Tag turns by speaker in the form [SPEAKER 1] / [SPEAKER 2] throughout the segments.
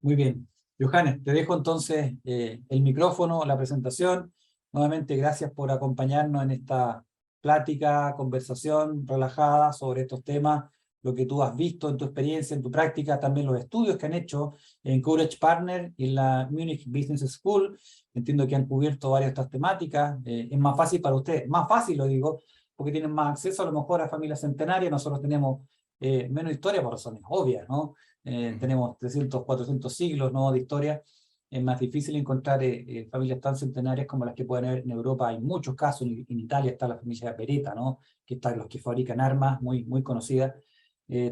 [SPEAKER 1] Muy bien. Johannes, te dejo entonces el micrófono, la presentación. Nuevamente, gracias por acompañarnos en esta plática, conversación relajada sobre estos temas, lo que tú has visto en tu experiencia, en tu práctica, también los estudios que han hecho en Courage Partner y en la Munich Business School. Entiendo que han cubierto varias de estas temáticas. Es más fácil para ustedes, más fácil lo digo, porque tienen más acceso a lo mejor a familias centenarias. Nosotros tenemos menos historia por razones obvias, ¿no? Tenemos 300, 400 siglos, ¿no?, de historia. Es más difícil encontrar familias tan centenarias como las que pueden haber en Europa. Hay muchos casos. En Italia está la familia Beretta, ¿no?, que están los que fabrican armas, muy conocida.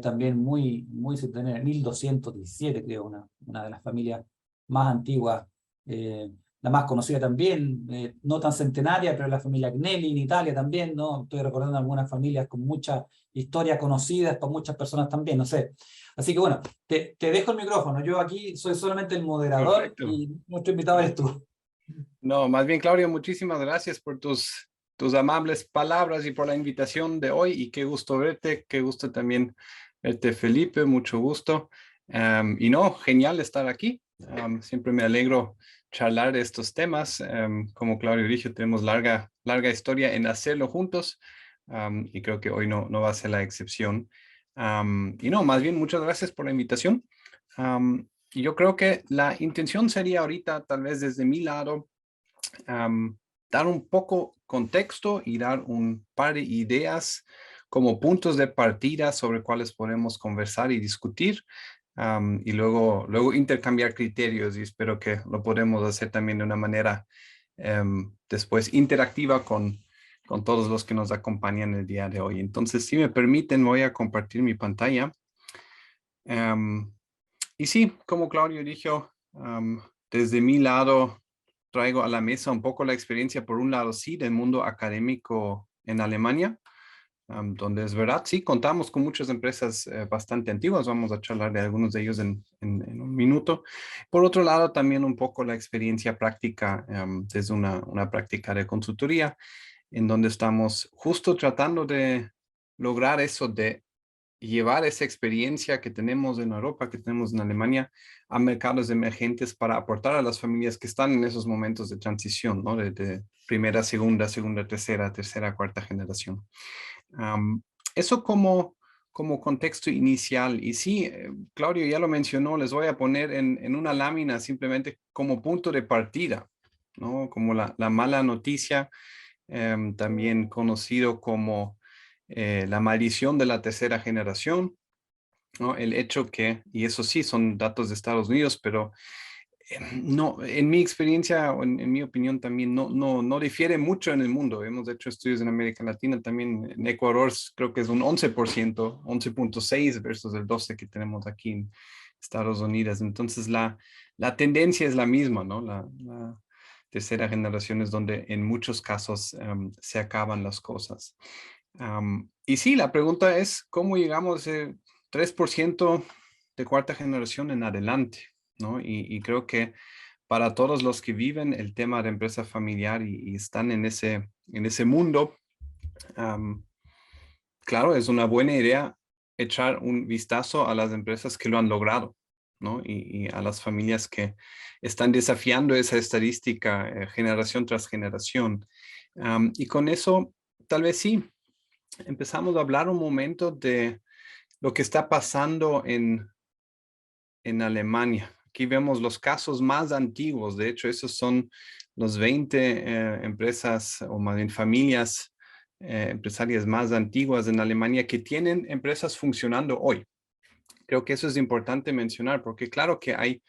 [SPEAKER 1] También muy centenaria, 1217 creo, una de las familias más antiguas, la más conocida también, no tan centenaria, pero la familia Agnelli en Italia también, ¿no? Estoy recordando algunas familias con mucha historia conocida para muchas personas también, no sé. Así que bueno, te dejo el micrófono. Yo aquí soy solamente el moderador.
[SPEAKER 2] Perfecto.
[SPEAKER 1] Y nuestro invitado eres tú.
[SPEAKER 2] No, más bien, Claudio, muchísimas gracias por tus amables palabras y por la invitación de hoy. Y qué gusto verte, qué gusto también verte, Felipe, mucho gusto. Y no, genial estar aquí. Siempre me alegro charlar de estos temas. Como Claudio dijo, tenemos larga historia en hacerlo juntos. Y creo que hoy no va a ser la excepción. Y no, más bien, muchas gracias por la invitación. Y yo creo que la intención sería ahorita, tal vez desde mi lado, dar un poco contexto y dar un par de ideas como puntos de partida sobre cuáles podemos conversar y discutir, y luego intercambiar criterios, y espero que lo podemos hacer también de una manera después interactiva con todos los que nos acompañan el día de hoy. Entonces, si me permiten, voy a compartir mi pantalla. Y sí, como Claudio dijo, desde mi lado traigo a la mesa un poco la experiencia, por un lado, sí, del mundo académico en Alemania, donde es verdad, sí, contamos con muchas empresas bastante antiguas. Vamos a charlar de algunos de ellos en un minuto. Por otro lado, también un poco la experiencia práctica, desde una práctica de consultoría, en donde estamos justo tratando de lograr eso de llevar esa experiencia que tenemos en Europa, que tenemos en Alemania, a mercados emergentes para aportar a las familias que están en esos momentos de transición, ¿no? De primera, segunda, tercera, cuarta generación. Eso como contexto inicial. Y sí, Claudio ya lo mencionó, les voy a poner en una lámina simplemente como punto de partida, ¿no? Como la mala noticia, también conocido como la maldición de la tercera generación, ¿no? El hecho que, y eso sí, son datos de Estados Unidos, pero no, en mi experiencia o en mi opinión también no difiere mucho en el mundo. Hemos hecho estudios en América Latina, también en Ecuador creo que es un 11%, 11.6 versus el 12 que tenemos aquí en Estados Unidos. Entonces la tendencia es la misma, ¿no? La tercera generación es donde en muchos casos se acaban las cosas. Y sí, la pregunta es, ¿cómo llegamos a 3% de cuarta generación en adelante? ¿No? Y creo que para todos los que viven el tema de empresa familiar y están en ese mundo, claro, es una buena idea echar un vistazo a las empresas que lo han logrado, ¿no? Y a las familias que están desafiando esa estadística generación tras generación. Y con eso, tal vez sí, empezamos a hablar un momento de lo que está pasando en Alemania. Aquí vemos los casos más antiguos. De hecho, esos son los 20 empresas, o más bien familias empresarias más antiguas en Alemania que tienen empresas funcionando hoy. Creo que eso es importante mencionar, porque claro que hay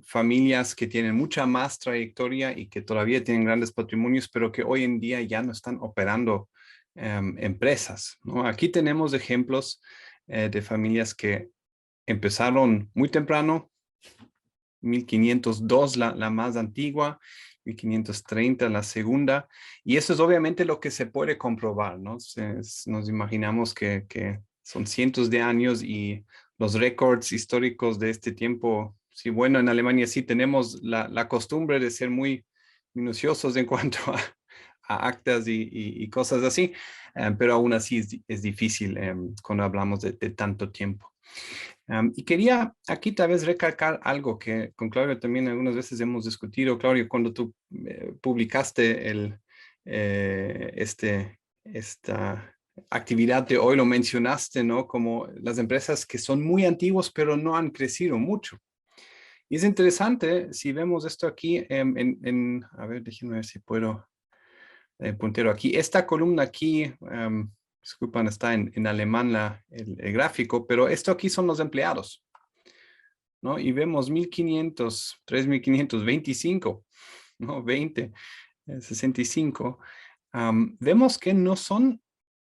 [SPEAKER 2] familias que tienen mucha más trayectoria y que todavía tienen grandes patrimonios, pero que hoy en día ya no están operando empresas, ¿no? Aquí tenemos ejemplos de familias que empezaron muy temprano, 1502 la más antigua, 1530 la segunda, y eso es obviamente lo que se puede comprobar, ¿no? Nos imaginamos que son cientos de años y los récords históricos de este tiempo. Sí, bueno, en Alemania sí tenemos la costumbre de ser muy minuciosos en cuanto a actas y cosas así, pero aún así es difícil cuando hablamos de tanto tiempo. Y quería aquí tal vez recalcar algo que con Claudio también algunas veces hemos discutido. Claudio, cuando tú publicaste esta actividad de hoy, lo mencionaste, ¿no? Como las empresas que son muy antiguas, pero no han crecido mucho. Y es interesante, si vemos esto aquí, a ver, déjenme ver si puedo, puntero aquí. Esta columna aquí, disculpan, está en alemán el gráfico, pero esto aquí son los empleados, ¿no? Y vemos 1500, 3525, ¿no? 20, 65. Vemos que no son,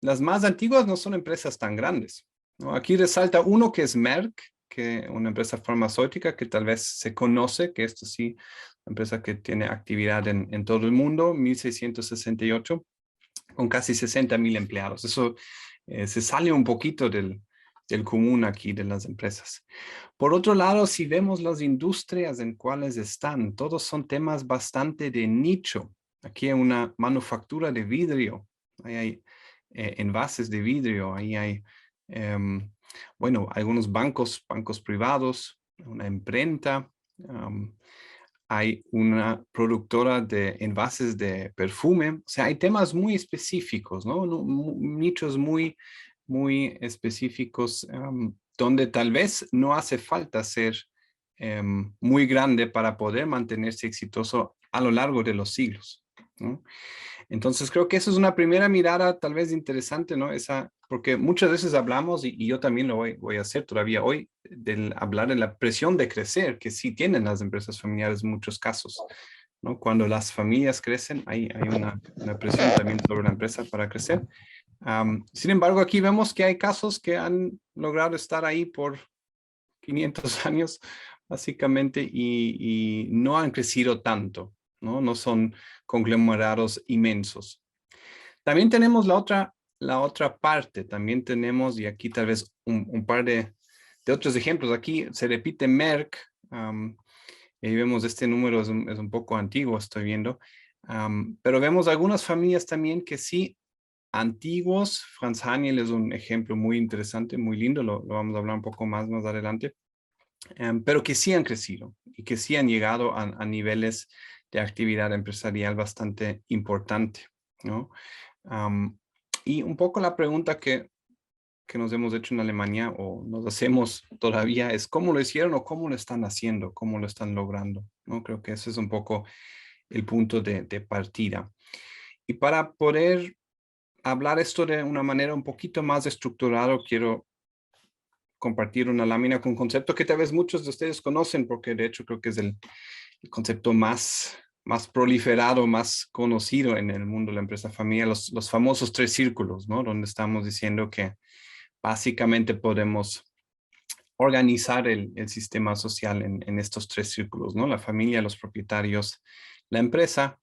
[SPEAKER 2] las más antiguas no son empresas tan grandes, ¿no? Aquí resalta uno que es Merck, que una empresa farmacéutica que tal vez se conoce, que esto sí, una empresa que tiene actividad en todo el mundo, 1668, con casi 60,000 empleados. Eso se sale un poquito del común aquí de las empresas. Por otro lado, si vemos las industrias en cuales están, todos son temas bastante de nicho. Aquí hay una manufactura de vidrio, ahí hay envases de vidrio, ahí hay, bueno, algunos bancos privados, una imprenta, hay una productora de envases de perfume. O sea, hay temas muy específicos, ¿no? Nichos muy específicos, donde tal vez no hace falta ser muy grande para poder mantenerse exitoso a lo largo de los siglos, ¿no? Entonces creo que eso es una primera mirada tal vez interesante, ¿no? Porque muchas veces hablamos, y yo también lo voy a hacer todavía hoy, del hablar de la presión de crecer, que sí tienen las empresas familiares en muchos casos, ¿no? Cuando las familias crecen, hay una presión también sobre la empresa para crecer. Sin embargo, aquí vemos que hay casos que han logrado estar ahí por 500 años, básicamente, y no han crecido tanto, ¿no? No son conglomerados inmensos. También tenemos la otra parte, también tenemos, y aquí tal vez un par de otros ejemplos. Aquí se repite Merck, y ahí vemos este número es un poco antiguo, estoy viendo, pero vemos algunas familias también que sí, antiguos. Franz Haniel es un ejemplo muy interesante, muy lindo, lo vamos a hablar un poco más adelante, pero que sí han crecido y que sí han llegado a niveles de actividad empresarial bastante importante, ¿no? Y un poco la pregunta que nos hemos hecho en Alemania o nos hacemos todavía es cómo lo hicieron o cómo lo están haciendo, cómo lo están logrando, ¿no? Creo que ese es un poco el punto de partida. Y para poder hablar esto de una manera un poquito más estructurada, quiero compartir una lámina con un concepto que tal vez muchos de ustedes conocen, porque de hecho creo que es el concepto más proliferado, más conocido en el mundo de la empresa familiar, los famosos 3 círculos, ¿no? Donde estamos diciendo que básicamente podemos organizar el sistema social en estos 3 círculos, ¿no? La familia, los propietarios, la empresa,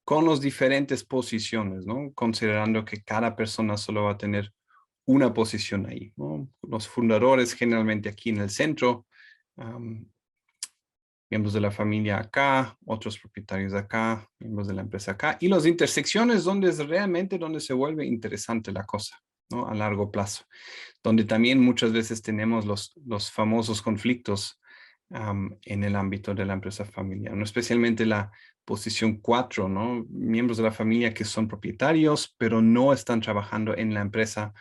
[SPEAKER 2] con las diferentes posiciones, ¿no? Considerando que cada persona solo va a tener una posición ahí, ¿no? Los fundadores generalmente aquí en el centro, miembros de la familia acá, otros propietarios acá, miembros de la empresa acá, y las intersecciones donde es realmente donde se vuelve interesante la cosa, ¿no? A largo plazo, donde también muchas veces tenemos los famosos conflictos en el ámbito de la empresa familiar, ¿no? Especialmente la posición 4, ¿no? Miembros de la familia que son propietarios, pero no están trabajando en la empresa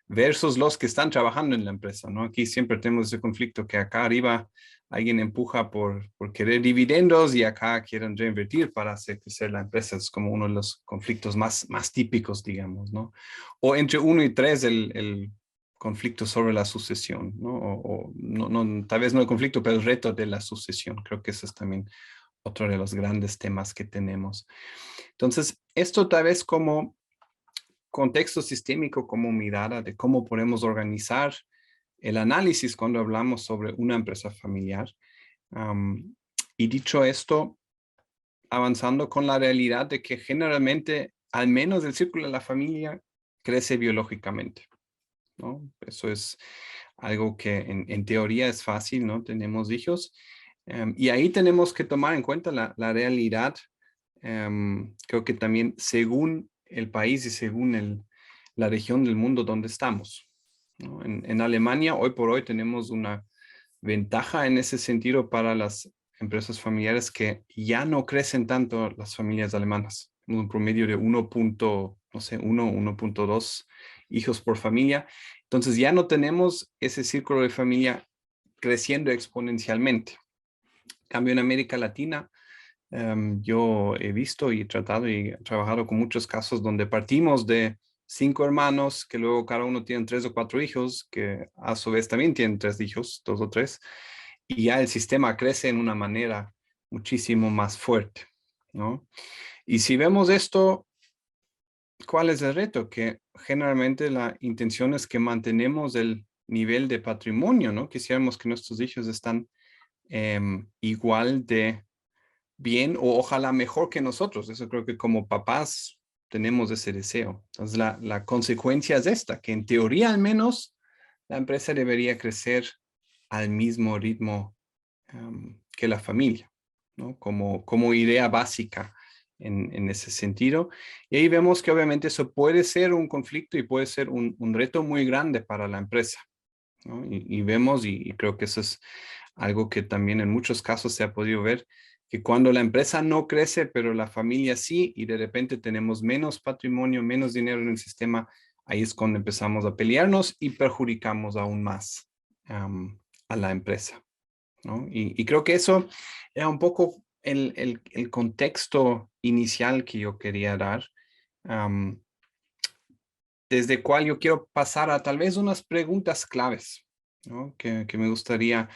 [SPEAKER 2] versus los que están trabajando en la empresa, ¿no? Aquí siempre tenemos ese conflicto que acá arriba alguien empuja por querer dividendos y acá quieren reinvertir para hacer crecer la empresa. Es como uno de los conflictos más típicos, digamos, ¿no? O entre 1 y 3, el conflicto sobre la sucesión, ¿no? O no, tal vez no el conflicto, pero el reto de la sucesión. Creo que eso es también otro de los grandes temas que tenemos. Entonces, esto tal vez como contexto sistémico, como mirada de cómo podemos organizar el análisis cuando hablamos sobre una empresa familiar. Y dicho esto, avanzando con la realidad de que generalmente, al menos el círculo de la familia, crece biológicamente, ¿no? Eso es algo que en teoría es fácil, ¿no? Tenemos hijos. Y ahí tenemos que tomar en cuenta la realidad creo que también según el país y según la región del mundo donde estamos, ¿no? En Alemania, hoy por hoy, tenemos una ventaja en ese sentido para las empresas familiares que ya no crecen tanto las familias alemanas. Un promedio de 1.2 hijos por familia. Entonces ya no tenemos ese círculo de familia creciendo exponencialmente. En cambio, en América Latina, yo he visto y tratado y trabajado con muchos casos donde partimos de 5 hermanos, que luego cada uno tiene 3 o 4 hijos, que a su vez también tienen 3 hijos, 2 o 3, y ya el sistema crece en una manera muchísimo más fuerte, ¿no? Y si vemos esto, ¿cuál es el reto? Que generalmente la intención es que mantenemos el nivel de patrimonio, ¿no? Quisiéramos que nuestros hijos están igual de bien o ojalá mejor que nosotros. Eso creo que como papás tenemos ese deseo. Entonces la consecuencia es esta, que en teoría al menos la empresa debería crecer al mismo ritmo que la familia, ¿no? Como idea básica en ese sentido. Y ahí vemos que obviamente eso puede ser un conflicto y puede ser un reto muy grande para la empresa, ¿no? Y vemos, y creo que eso es algo que también en muchos casos se ha podido ver, que cuando la empresa no crece, pero la familia sí, y de repente tenemos menos patrimonio, menos dinero en el sistema, ahí es cuando empezamos a pelearnos y perjudicamos aún más a la empresa, ¿no? Y creo que eso era un poco el contexto inicial que yo quería dar, desde el cual yo quiero pasar a tal vez unas preguntas claves, ¿no? Que me gustaría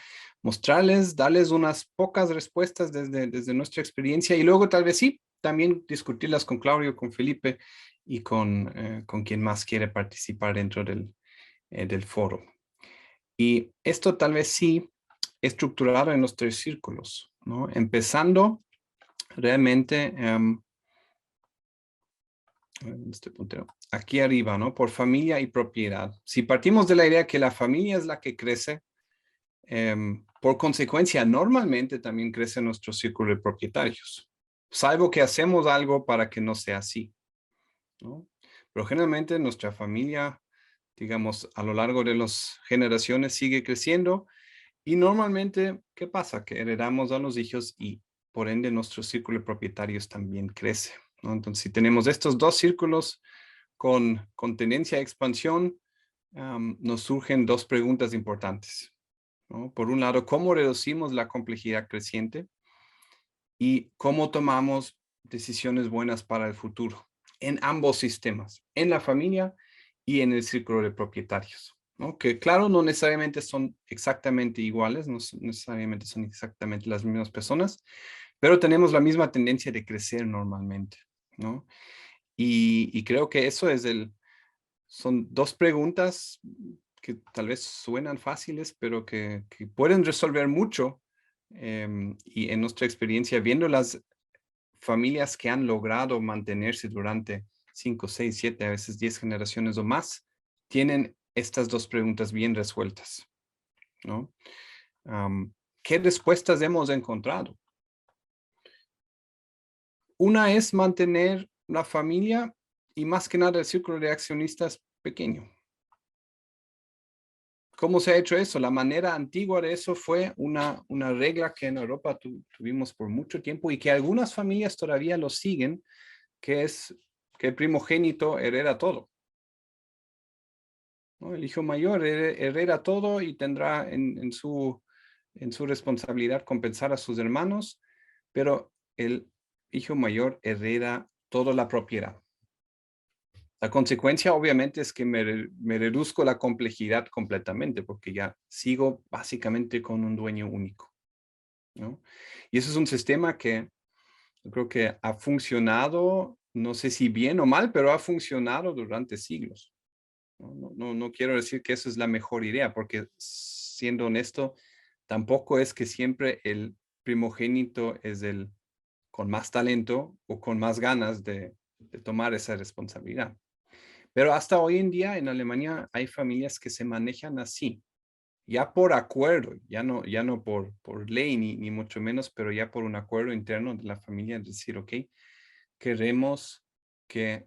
[SPEAKER 2] mostrarles, darles unas pocas respuestas desde nuestra experiencia y luego tal vez sí, también discutirlas con Claudio, con Felipe y con quien más quiere participar dentro del foro. Y esto tal vez sí estructurado en los 3 círculos, ¿no? Empezando realmente este puntero, aquí arriba, ¿no? Por familia y propiedad. Si partimos de la idea que la familia es la que crece, por consecuencia, normalmente también crece nuestro círculo de propietarios, salvo que hacemos algo para que no sea así, ¿no? Pero generalmente nuestra familia, digamos, a lo largo de las generaciones sigue creciendo y normalmente, ¿qué pasa? Que heredamos a los hijos y por ende nuestro círculo de propietarios también crece, ¿no? Entonces, si tenemos estos 2 círculos con tendencia a expansión, nos surgen 2 preguntas importantes, ¿no? Por un lado, ¿cómo reducimos la complejidad creciente? Y ¿cómo tomamos decisiones buenas para el futuro? En ambos sistemas, en la familia y en el círculo de propietarios, ¿no? Que claro, no necesariamente son exactamente iguales, no necesariamente son exactamente las mismas personas, pero tenemos la misma tendencia de crecer normalmente, ¿no? Y creo que eso son 2 preguntas que tal vez suenan fáciles, pero que pueden resolver mucho. Y en nuestra experiencia, viendo las familias que han logrado mantenerse durante 5, 6, 7, a veces 10 generaciones o más, tienen estas 2 preguntas bien resueltas, ¿no? ¿Qué respuestas hemos encontrado? Una es mantener la familia y más que nada el círculo de accionistas pequeño. ¿Cómo se ha hecho eso? La manera antigua de eso fue una regla que en Europa tuvimos por mucho tiempo y que algunas familias todavía lo siguen, que es que el primogénito hereda todo, ¿no? El hijo mayor hereda todo y tendrá en su responsabilidad compensar a sus hermanos, pero el hijo mayor hereda toda la propiedad. La consecuencia obviamente es que me reduzco la complejidad completamente porque ya sigo básicamente con un dueño único, ¿no? Y eso es un sistema que yo creo que ha funcionado, no sé si bien o mal, pero ha funcionado durante siglos. No quiero decir que eso es la mejor idea, porque siendo honesto, tampoco es que siempre el primogénito es el con más talento o con más ganas de tomar esa responsabilidad. Pero hasta hoy en día en Alemania hay familias que se manejan así, ya por acuerdo, ya no por ley ni mucho menos, pero ya por un acuerdo interno de la familia, decir, ok, queremos que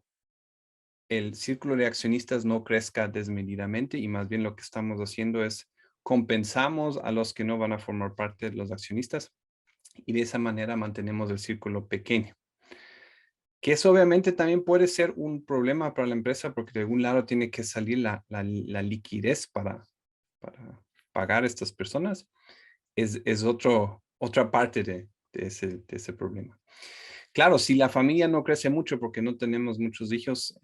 [SPEAKER 2] el círculo de accionistas no crezca desmedidamente y más bien lo que estamos haciendo es compensamos a los que no van a formar parte de los accionistas y de esa manera mantenemos el círculo pequeño. Que eso obviamente también puede ser un problema para la empresa porque de algún lado tiene que salir la liquidez para pagar a estas personas. Es otra parte de ese problema. Claro, si la familia no crece mucho porque no tenemos muchos hijos,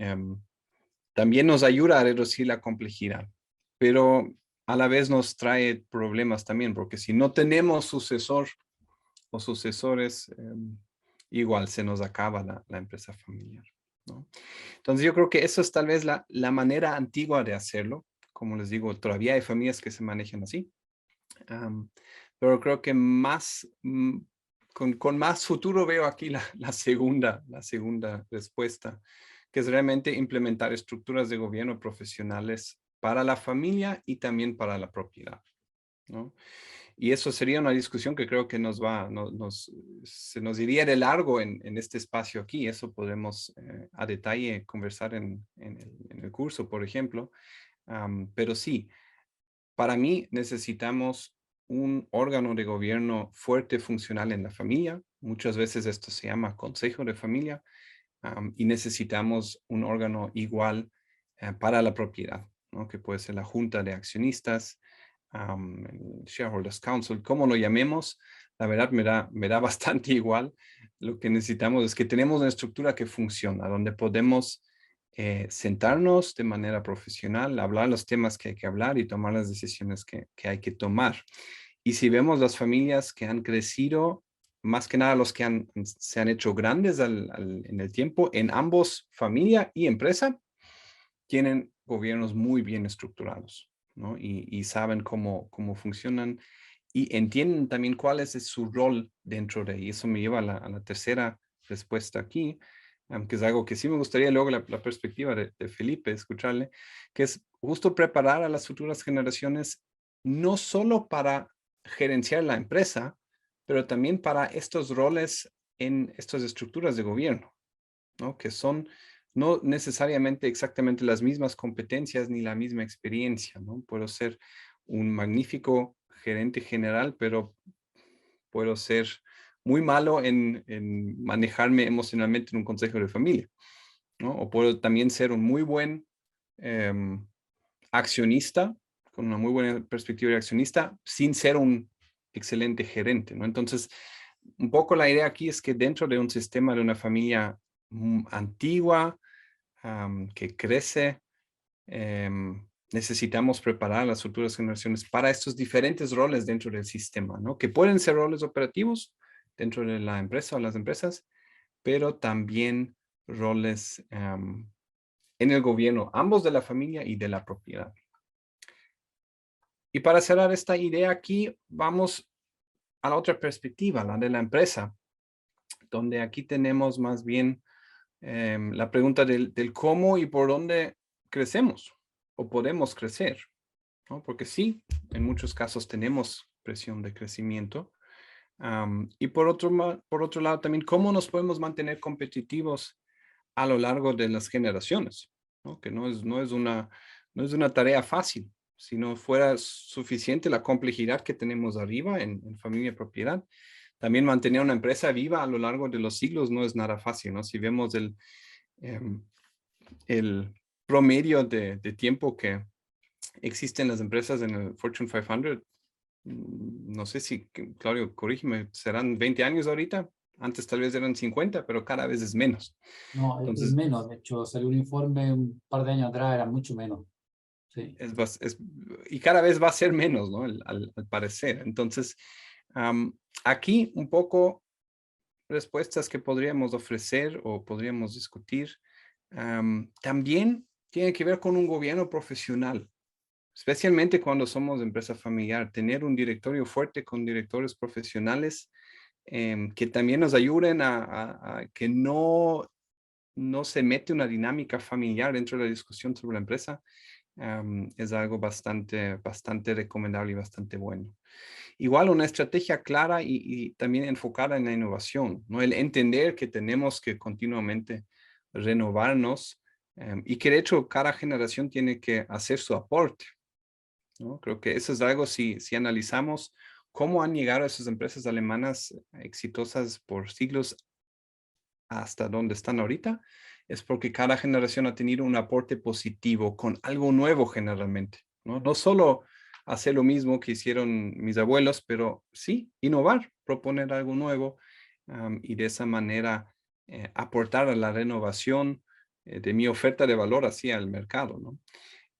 [SPEAKER 2] también nos ayuda a reducir la complejidad, pero a la vez nos trae problemas también, porque si no tenemos sucesor o sucesores, igual se nos acaba la empresa familiar, ¿no? Entonces yo creo que eso es tal vez la manera antigua de hacerlo. Como les digo, todavía hay familias que se manejan así. Pero creo que más, con más futuro veo aquí la segunda respuesta, que es realmente implementar estructuras de gobierno profesionales para la familia y también para la propiedad, ¿no? Y eso sería una discusión que creo que se nos iría de largo en este espacio aquí. Eso podemos a detalle conversar en el curso, por ejemplo. Pero sí, para mí necesitamos un órgano de gobierno fuerte, funcional en la familia. Muchas veces esto se llama consejo de familia. Y necesitamos un órgano igual para la propiedad, ¿no? Que puede ser la junta de accionistas, el Shareholders Council, como lo llamemos. La verdad me da bastante igual. Lo que necesitamos es que tenemos una estructura que funciona, donde podemos sentarnos de manera profesional, hablar los temas que hay que hablar y tomar las decisiones que hay que tomar. Y si vemos las familias que han crecido, más que nada los que se han hecho grandes en el tiempo, en ambos, familia y empresa, tienen gobiernos muy bien estructurados, ¿no? Y saben cómo funcionan y entienden también cuál es su rol dentro de ahí. Eso me lleva a la tercera respuesta aquí, que es algo que sí me gustaría luego la perspectiva de Felipe, escucharle, que es justo preparar a las futuras generaciones no solo para gerenciar la empresa, pero también para estos roles en estas estructuras de gobierno, ¿no? Que son no necesariamente exactamente las mismas competencias ni la misma experiencia, ¿no? Puedo ser un magnífico gerente general, pero puedo ser muy malo en manejarme emocionalmente en un consejo de familia, ¿no? O puedo también ser un muy buen accionista, con una muy buena perspectiva de accionista, sin ser un excelente gerente, ¿no? Entonces, un poco la idea aquí es que dentro de un sistema de una familia antigua, que crece, necesitamos preparar a las futuras generaciones para estos diferentes roles dentro del sistema, ¿no? Que pueden ser roles operativos dentro de la empresa o las empresas, pero también roles en el gobierno, ambos de la familia y de la propiedad. Y para cerrar esta idea aquí, vamos a la otra perspectiva, la de la empresa, donde aquí tenemos más bien la pregunta del cómo y por dónde crecemos o podemos crecer, ¿no? Porque sí, en muchos casos tenemos presión de crecimiento. Y por otro lado también, cómo nos podemos mantener competitivos a lo largo de las generaciones, ¿no? Que no es una tarea fácil. Si no fuera suficiente la complejidad que tenemos arriba en familia y propiedad, también mantener una empresa viva a lo largo de los siglos no es nada fácil, ¿no? Si vemos el promedio de tiempo que existen las empresas en el Fortune 500, no sé si, Claudio, corrígeme, serán 20 años ahorita. Antes tal vez eran 50, pero cada vez es menos.
[SPEAKER 1] No, es
[SPEAKER 2] Entonces,
[SPEAKER 1] menos. De hecho, salió un informe un par de años atrás, era mucho menos. Sí.
[SPEAKER 2] y cada vez va a ser menos, ¿no? Al parecer. Entonces, aquí un poco respuestas que podríamos ofrecer o podríamos discutir. También tiene que ver con un gobierno profesional, especialmente cuando somos empresa familiar, tener un directorio fuerte con directores profesionales que también nos ayuden a que no se mete una dinámica familiar dentro de la discusión sobre la empresa es algo bastante recomendable y bastante bueno. Igual una estrategia clara y también enfocada en la innovación, ¿no? El entender que tenemos que continuamente renovarnos y que de hecho cada generación tiene que hacer su aporte, ¿no? Creo que eso es algo, si analizamos cómo han llegado esas empresas alemanas exitosas por siglos hasta donde están ahorita, es porque cada generación ha tenido un aporte positivo con algo nuevo generalmente, ¿no? No solo hacer lo mismo que hicieron mis abuelos, pero sí, innovar, proponer algo nuevo y de esa manera aportar a la renovación de mi oferta de valor hacia el mercado, ¿no?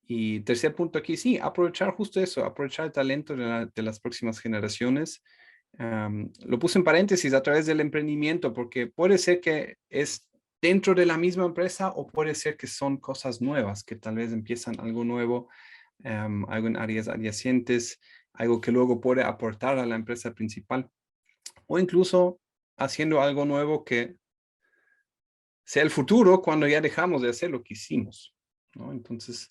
[SPEAKER 2] Y tercer punto aquí, sí, aprovechar justo eso, aprovechar el talento de las próximas generaciones. Lo puse en paréntesis a través del emprendimiento, porque puede ser que es dentro de la misma empresa o puede ser que son cosas nuevas, que tal vez empiezan algo nuevo, algo en áreas adyacentes, algo que luego puede aportar a la empresa principal, o incluso haciendo algo nuevo que sea el futuro cuando ya dejamos de hacer lo que hicimos, ¿no? Entonces,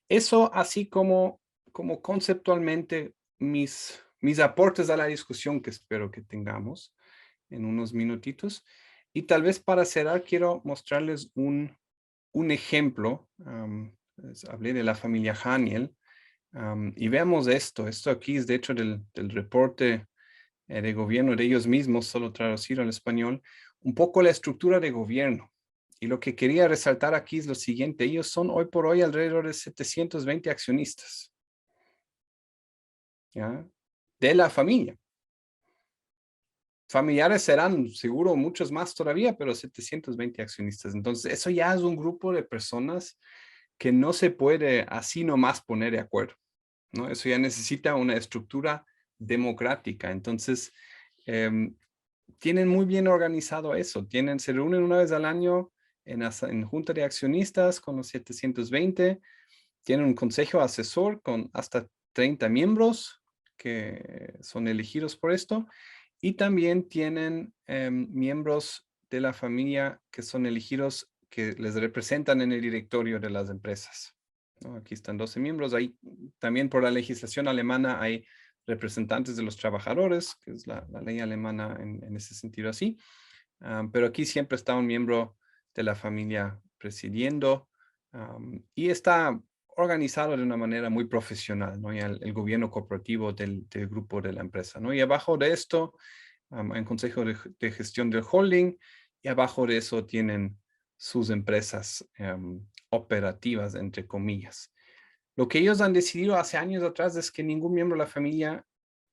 [SPEAKER 2] eso así como conceptualmente mis aportes a la discusión que espero que tengamos en unos minutitos. Y tal vez para cerrar quiero mostrarles un ejemplo. Hablé de la familia Haniel y veamos esto. Esto aquí es de hecho del reporte de gobierno de ellos mismos, solo traducido al español, un poco la estructura de gobierno. Y lo que quería resaltar aquí es lo siguiente, ellos son hoy por hoy alrededor de 720 accionistas, ¿ya? De la familia. Familiares serán seguro muchos más todavía, pero 720 accionistas. Entonces, eso ya es un grupo de personas que no se puede así nomás poner de acuerdo, ¿no? Eso ya necesita una estructura democrática. Entonces, tienen muy bien organizado eso. Se reúnen una vez al año en junta de accionistas con los 720. Tienen un consejo asesor con hasta 30 miembros que son elegidos por esto. Y también tienen miembros de la familia que son elegidos que les representan en el directorio de las empresas, ¿no? Aquí están 12 miembros. Ahí también por la legislación alemana hay representantes de los trabajadores, que es la ley alemana en ese sentido así. Pero aquí siempre está un miembro de la familia presidiendo y está organizado de una manera muy profesional, ¿no? Y el gobierno corporativo del grupo de la empresa, ¿no? Y abajo de esto hay un consejo de gestión del holding y abajo de eso tienen sus empresas operativas, entre comillas. Lo que ellos han decidido hace años atrás es que ningún miembro de la familia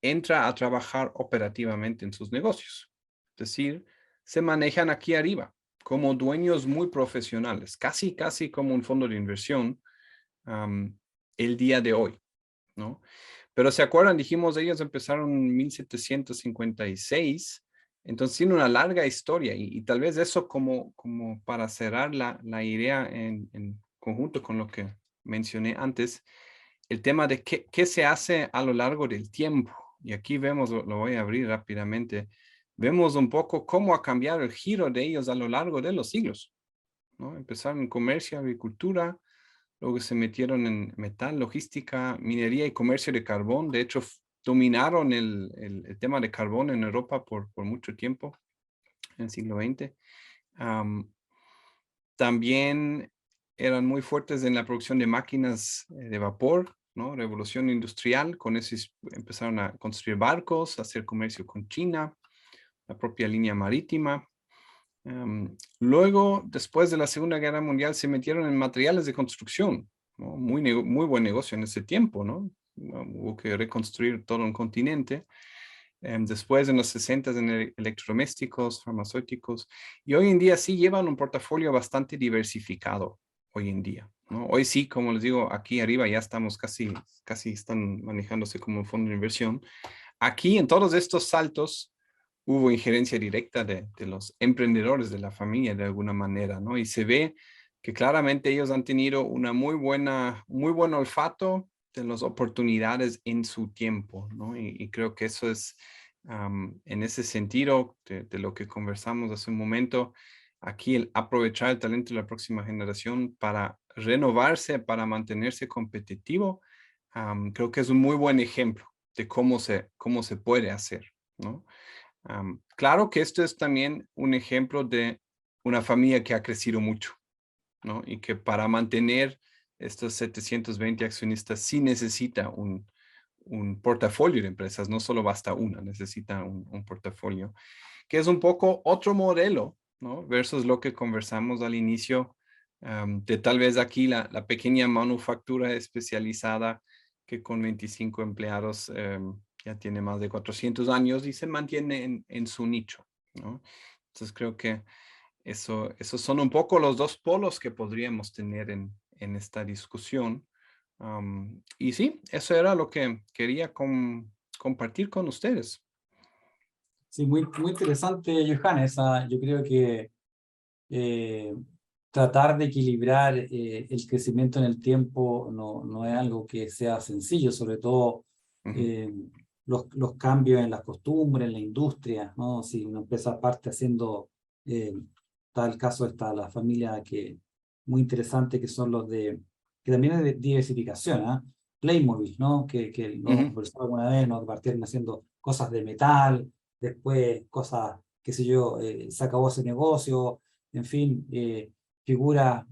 [SPEAKER 2] entra a trabajar operativamente en sus negocios. Es decir, se manejan aquí arriba como dueños muy profesionales, casi como un fondo de inversión el día de hoy, ¿no? Pero se acuerdan, dijimos, ellos empezaron en 1756, entonces tiene una larga historia y tal vez eso como para cerrar la idea en conjunto con lo que mencioné antes, el tema de qué se hace a lo largo del tiempo. Y aquí vemos, lo voy a abrir rápidamente, vemos un poco cómo ha cambiado el giro de ellos a lo largo de los siglos, ¿no? Empezaron en comercio, agricultura, luego se metieron en metal, logística, minería y comercio de carbón. De hecho, dominaron el tema de carbón en Europa por mucho tiempo, en el siglo XX. También eran muy fuertes en la producción de máquinas de vapor, ¿no? Revolución industrial, con eso empezaron a construir barcos, a hacer comercio con China, la propia línea marítima. Luego, después de la Segunda Guerra Mundial, se metieron en materiales de construcción, ¿no? Muy buen negocio en ese tiempo, ¿no? Hubo que reconstruir todo un continente. Después, en los 60, en electrodomésticos, farmacéuticos, y hoy en día sí llevan un portafolio bastante diversificado, hoy en día, ¿no? Hoy sí, como les digo, aquí arriba ya estamos casi están manejándose como un fondo de inversión. Aquí, en todos estos saltos, hubo injerencia directa de los emprendedores de la familia de alguna manera, ¿no? Y se ve que claramente ellos han tenido una muy buen olfato de las oportunidades en su tiempo, ¿no? Y creo que eso es, en ese sentido, de lo que conversamos hace un momento, aquí el aprovechar el talento de la próxima generación para renovarse para mantenerse competitivo, creo que es un muy buen ejemplo de cómo se puede hacer, ¿no? Claro que esto es también un ejemplo de una familia que ha crecido mucho, ¿no? Y que para mantener estos 720 accionistas sí necesita un portafolio de empresas, no solo basta una, necesita un portafolio, que es un poco otro modelo, ¿no? Versus lo que conversamos al inicio, de tal vez aquí la pequeña manufactura especializada que con 25 empleados ya tiene más de 400 años y se mantiene en su nicho, ¿no? Entonces creo que esos son un poco los dos polos que podríamos tener en esta discusión. Y sí, eso era lo que quería compartir con ustedes.
[SPEAKER 1] Sí, muy interesante, Johannes. Yo creo que eh, tratar de equilibrar el crecimiento en el tiempo no es algo que sea sencillo, sobre todo
[SPEAKER 2] Ujú,
[SPEAKER 1] eh, los cambios en las costumbres, en la industria, ¿no? Si una empresa parte haciendo, tal caso está la familia que muy interesante que son los que también es de diversificación, ¿ah? Playmobil, ¿no? Que lo hemos
[SPEAKER 2] ujú,
[SPEAKER 1] conversado alguna vez, ¿no? Que partieron haciendo cosas de metal, después cosas, qué sé yo, se acabó ese negocio, en fin, figuras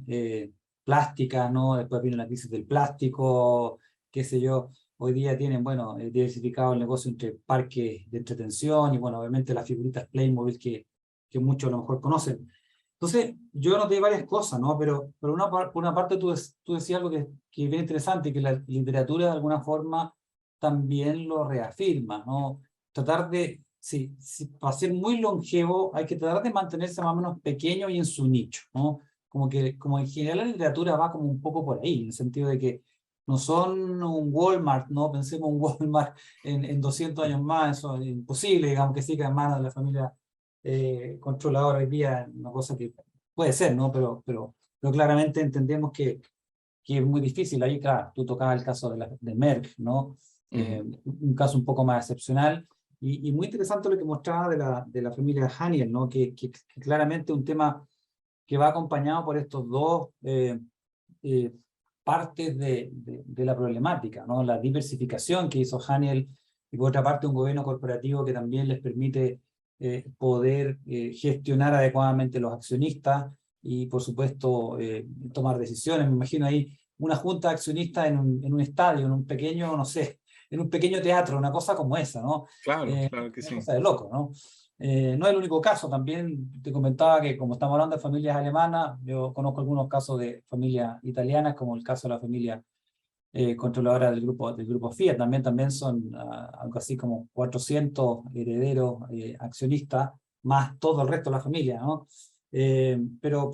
[SPEAKER 1] plásticas, ¿no? Después vino la crisis del plástico, qué sé yo. Hoy día tienen, bueno, diversificado el negocio entre parques de entretención y, bueno, obviamente las figuritas Playmobil que muchos a lo mejor conocen. Entonces, yo noté varias cosas, ¿no? Pero por una parte tú decías algo que es bien interesante, que la literatura de alguna forma también lo reafirma, ¿no? Tratar de, sí, para ser muy longevo hay que tratar de mantenerse más o menos pequeño y en su nicho, ¿no? Como en general la literatura va como un poco por ahí, en el sentido de que no son un Walmart, ¿no? Pensemos un Walmart en 200 años más, eso es imposible, digamos que siga en manos de la familia controladora hoy día, una cosa que puede ser, ¿no? Pero claramente entendemos que es muy difícil. Ahí, claro, tú tocabas el caso de Merck, ¿no?
[SPEAKER 2] ujú,
[SPEAKER 1] Un caso un poco más excepcional y muy interesante lo que mostraba de la familia Haniel, ¿no? Que claramente un tema que va acompañado por estos dos eh, partes de la problemática, ¿no? La diversificación que hizo Haniel y por otra parte un gobierno corporativo que también les permite poder gestionar adecuadamente los accionistas y por supuesto tomar decisiones. Me imagino ahí una junta de accionistas en un estadio, en un pequeño, no sé, en un pequeño teatro, una cosa como esa, ¿no?
[SPEAKER 2] claro, claro que
[SPEAKER 1] Una
[SPEAKER 2] sí.
[SPEAKER 1] cosa de loco, ¿no? No es el único caso, también te comentaba que como estamos hablando de familias alemanas, yo conozco algunos casos de familias italianas, como el caso de la familia controladora del grupo Fiat, también son algo así como 400 herederos accionistas, más todo el resto de la familia, ¿no? Pero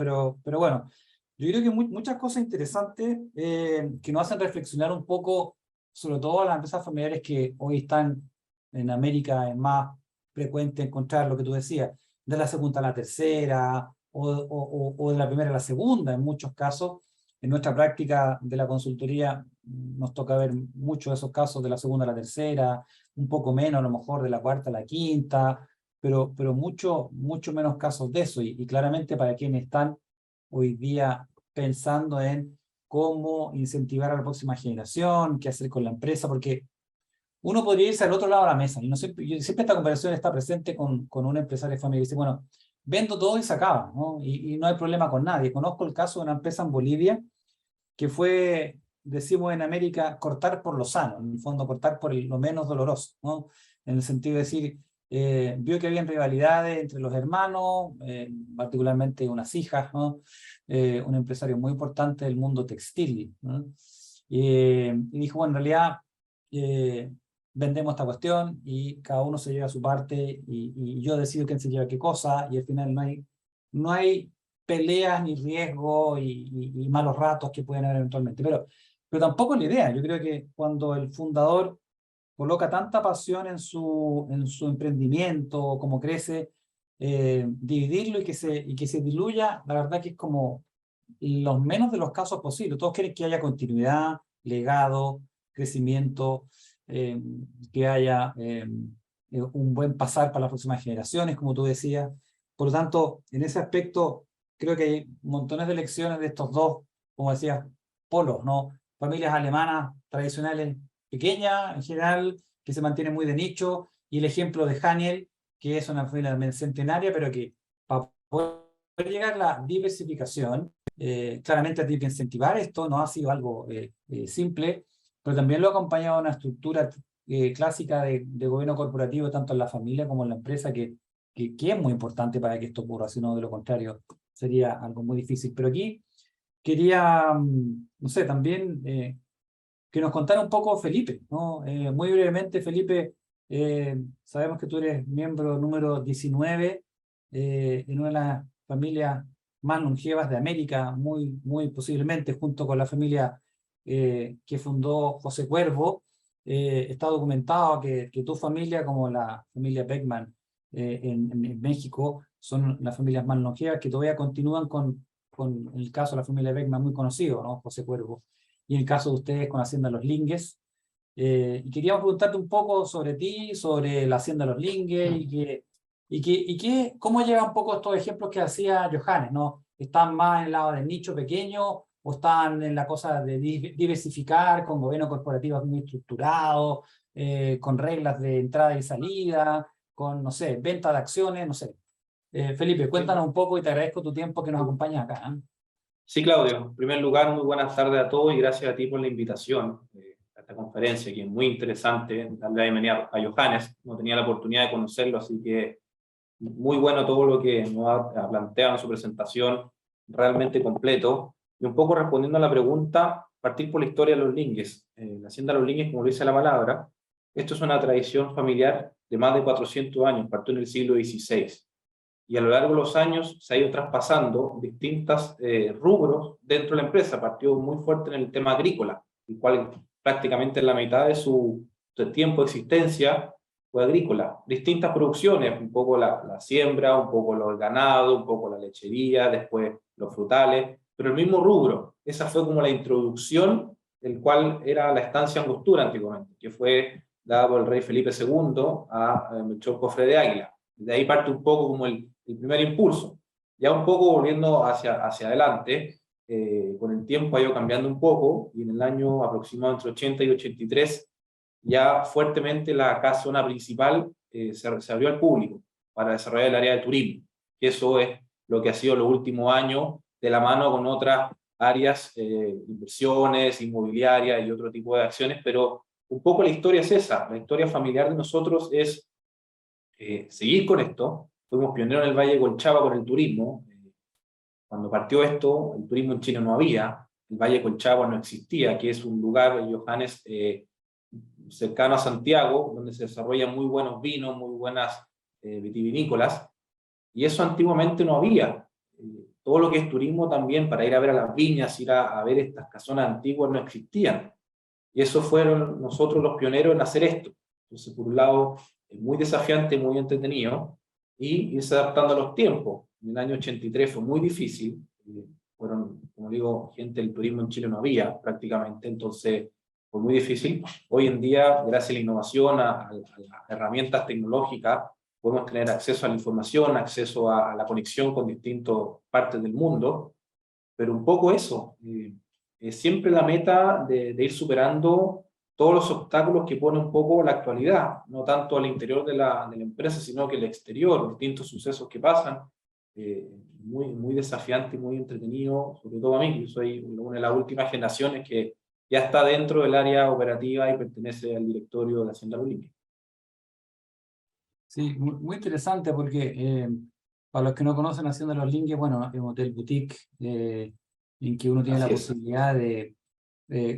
[SPEAKER 1] bueno, yo creo que muchas cosas interesantes que nos hacen reflexionar un poco, sobre todo a las empresas familiares que hoy están en América, es más frecuente encontrar lo que tú decías, de la segunda a la tercera, o de la primera a la segunda, en muchos casos. En nuestra práctica de la consultoría nos toca ver muchos de esos casos de la segunda a la tercera, un poco menos a lo mejor de la cuarta a la quinta, pero mucho menos casos de eso. Y claramente para quienes están hoy día pensando en cómo incentivar a la próxima generación, qué hacer con la empresa, porque uno podría irse al otro lado de la mesa. Y no siempre, siempre esta conversación está presente con un empresario familiar y dice, bueno, vendo todo y se acaba, ¿no? Y no hay problema con nadie. Conozco el caso de una empresa en Bolivia que fue, decimos en América, cortar por lo sano, en el fondo cortar por lo menos doloroso, ¿no? En el sentido de decir, vio que había rivalidades entre los hermanos, particularmente unas hijas, ¿no? Un empresario muy importante del mundo textil, ¿no? Y dijo, bueno, en realidad eh, vendemos esta cuestión y cada uno se lleva su parte y yo decido quién se lleva qué cosa y al final no hay peleas ni riesgos y malos ratos que pueden haber eventualmente. Pero tampoco es la idea. Yo creo que cuando el fundador coloca tanta pasión en su emprendimiento, como crece, dividirlo y que se diluya, la verdad que es como los menos de los casos posibles. Todos quieren que haya continuidad, legado, crecimiento, eh, que haya un buen pasar para las próximas generaciones, como tú decías. Por lo tanto, en ese aspecto, creo que hay montones de lecciones de estos dos como decía, polos, ¿no? Familias alemanas tradicionales pequeñas en general, que se mantienen muy de nicho, y el ejemplo de Haniel, que es una familia centenaria, pero que para poder llegar a la diversificación, claramente tiene que incentivar esto, no ha sido algo simple, pero también lo ha acompañado una estructura clásica de gobierno corporativo, tanto en la familia como en la empresa, que es muy importante para que esto ocurra, si no, de lo contrario, sería algo muy difícil. Pero aquí quería, no sé, también que nos contara un poco Felipe, ¿no? Muy brevemente, Felipe, sabemos que tú eres miembro número 19 en una de las familias más longevas de América, muy posiblemente junto con la familia que fundó José Cuervo. Está documentado que tu familia, como la familia Beckman en México, son las familias más longevas que todavía continúan con el caso de la familia Beckman muy conocido, ¿no? José Cuervo. Y en el caso de ustedes con Hacienda Los Lingues. Y queríamos preguntarte un poco sobre ti, sobre la Hacienda Los Lingues, cómo lleva un poco estos ejemplos que hacía Johannes, ¿no? ¿Están más en el lado del nicho pequeño o están en la cosa de diversificar con gobiernos corporativos muy estructurados, con reglas de entrada y salida, con, no sé, venta de acciones, no sé? Felipe,
[SPEAKER 3] Sí,
[SPEAKER 1] cuéntanos un poco y te agradezco tu tiempo que nos acompañas acá, ¿eh?
[SPEAKER 3] sí, Claudio. En primer lugar, muy buenas tardes a todos y gracias a ti por la invitación a esta conferencia, que es muy interesante. Darle la bienvenida a Johannes. No tenía la oportunidad de conocerlo, así que muy bueno todo lo que nos ha planteado en su presentación, realmente completo. Y un poco respondiendo a la pregunta, partir por la historia de los Lingues. La Hacienda de los Lingues, como lo dice la palabra, esto es una tradición familiar de más de 400 años, partió en el siglo XVI. Y a lo largo de los años se ha ido traspasando distintos rubros dentro de la empresa. Partió muy fuerte en el tema agrícola, el cual prácticamente en la mitad de tiempo de existencia fue agrícola. Distintas producciones, un poco la siembra, un poco el ganado, un poco la lechería, después los frutales, pero el mismo rubro. Esa fue como la introducción, el cual era la estancia Angostura antiguamente, que fue dada por el rey Felipe II a Melchor Cofre de Águila. De ahí parte un poco como el primer impulso. Ya un poco volviendo hacia adelante, con el tiempo ha ido cambiando un poco y en el año aproximado entre 80 y 83 ya fuertemente la casona principal se abrió al público para desarrollar el área de turismo, que eso es lo que ha sido los últimos años de la mano con otras áreas, inversiones, inmobiliarias y otro tipo de acciones, pero un poco la historia es esa, la historia familiar de nosotros es seguir con esto. Fuimos pioneros en el Valle de Colchagua con el turismo. Cuando partió esto, el turismo en Chile no había, el Valle de Colchagua no existía, que es un lugar, Johannes, cercano a Santiago, donde se desarrollan muy buenos vinos, muy buenas vitivinícolas, y eso antiguamente no había. Todo lo que es turismo también, para ir a ver a las viñas, ir a ver estas casonas antiguas, no existían. Y eso fueron nosotros los pioneros en hacer esto. Entonces, por un lado, es muy desafiante, muy entretenido, y irse adaptando a los tiempos. En el año 83 fue muy difícil, fueron, como digo, gente del turismo en Chile no había prácticamente, entonces fue muy difícil. Hoy en día, gracias a la innovación, a las herramientas tecnológicas, podemos tener acceso a la información, acceso a la conexión con distintas partes del mundo, pero un poco eso, es siempre la meta de ir superando todos los obstáculos que pone un poco la actualidad, no tanto al interior de la empresa, sino que el exterior, distintos sucesos que pasan, muy desafiante y muy entretenido, sobre todo a mí, yo soy una de las últimas generaciones que ya está dentro del área operativa y pertenece al directorio de Hacienda Bolivia.
[SPEAKER 1] Sí, muy interesante porque para los que no conocen Hacienda Los Lingues, bueno, es un hotel boutique en que uno tiene la
[SPEAKER 3] Así es.
[SPEAKER 1] posibilidad de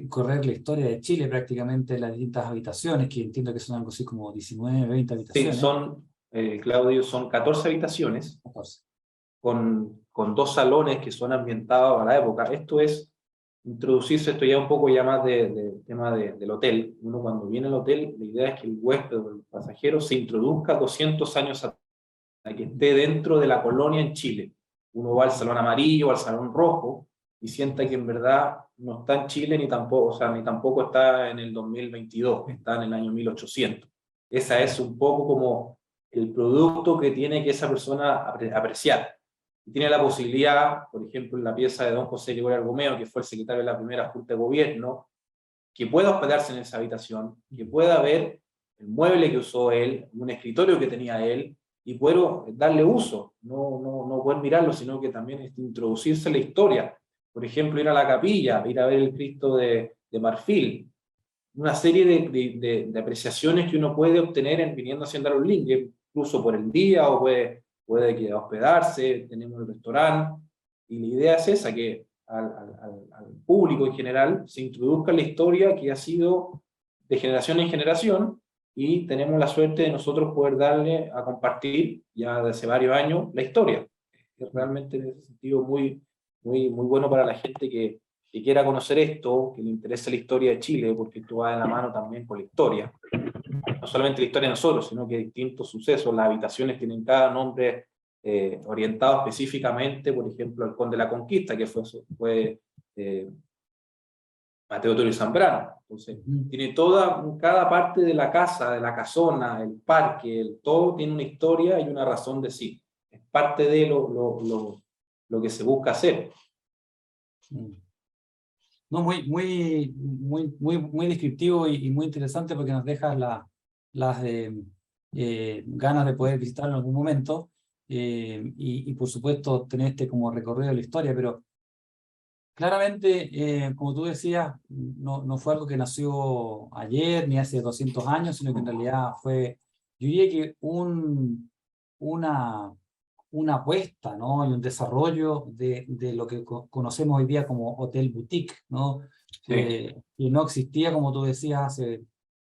[SPEAKER 1] correr la historia de Chile prácticamente en las distintas habitaciones, que entiendo que son algo así como 19, 20
[SPEAKER 3] Sí,
[SPEAKER 1] habitaciones.
[SPEAKER 3] son, Claudio, son 14 habitaciones
[SPEAKER 1] 14.
[SPEAKER 3] con dos salones que son ambientados a la época. Esto es introducirse, esto ya un poco ya más de tema del hotel. Uno cuando viene al hotel, la idea es que el huésped o el pasajero se introduzca 200 años atrás, que esté dentro de la colonia en Chile. Uno va al salón amarillo, al salón rojo, y sienta que en verdad no está en Chile ni tampoco, o sea, ni tampoco está en el 2022, está en el año 1800. Esa es un poco como el producto que tiene que esa persona apreciar. y tiene la posibilidad, por ejemplo, en la pieza de don José Gregorio Argomeo, que fue el secretario de la primera Junta de Gobierno, que pueda hospedarse en esa habitación, que pueda ver el mueble que usó él, un escritorio que tenía él, y poder darle uso, no poder mirarlo, sino que también introducirse en la historia. Por ejemplo, ir a la capilla, ir a ver el Cristo de marfil, una serie de apreciaciones que uno puede obtener viniendo a Hacienda Los Linges, incluso por el día, o puede que hospedarse, tenemos el restaurante, y la idea es esa, que al público en general se introduzca en la historia que ha sido de generación en generación, y tenemos la suerte de nosotros poder darle a compartir ya desde hace varios años la historia. Es realmente en ese sentido muy bueno para la gente que quiera conocer esto, que le interese la historia de Chile, porque esto va de la mano también con la historia. No solamente la historia de nosotros, sino que distintos sucesos, las habitaciones tienen cada nombre orientado específicamente, por ejemplo, al Conde de la Conquista, que fue Mateo Torres Zambrano. Entonces, tiene cada parte de la casa, de la casona, el parque, todo tiene una historia y una razón de sí. Es parte de lo que se busca hacer.
[SPEAKER 1] No, muy descriptivo y muy interesante, porque nos deja las ganas de poder visitarlo en algún momento, y por supuesto tener como recorrido de la historia, pero claramente, como tú decías, no fue algo que nació ayer ni hace 200 años, sino que en realidad fue, yo diría que una apuesta, ¿no? Y un desarrollo de lo que conocemos hoy día como hotel boutique, ¿no?
[SPEAKER 3] Sí.
[SPEAKER 1] Y no existía, como tú decías, hace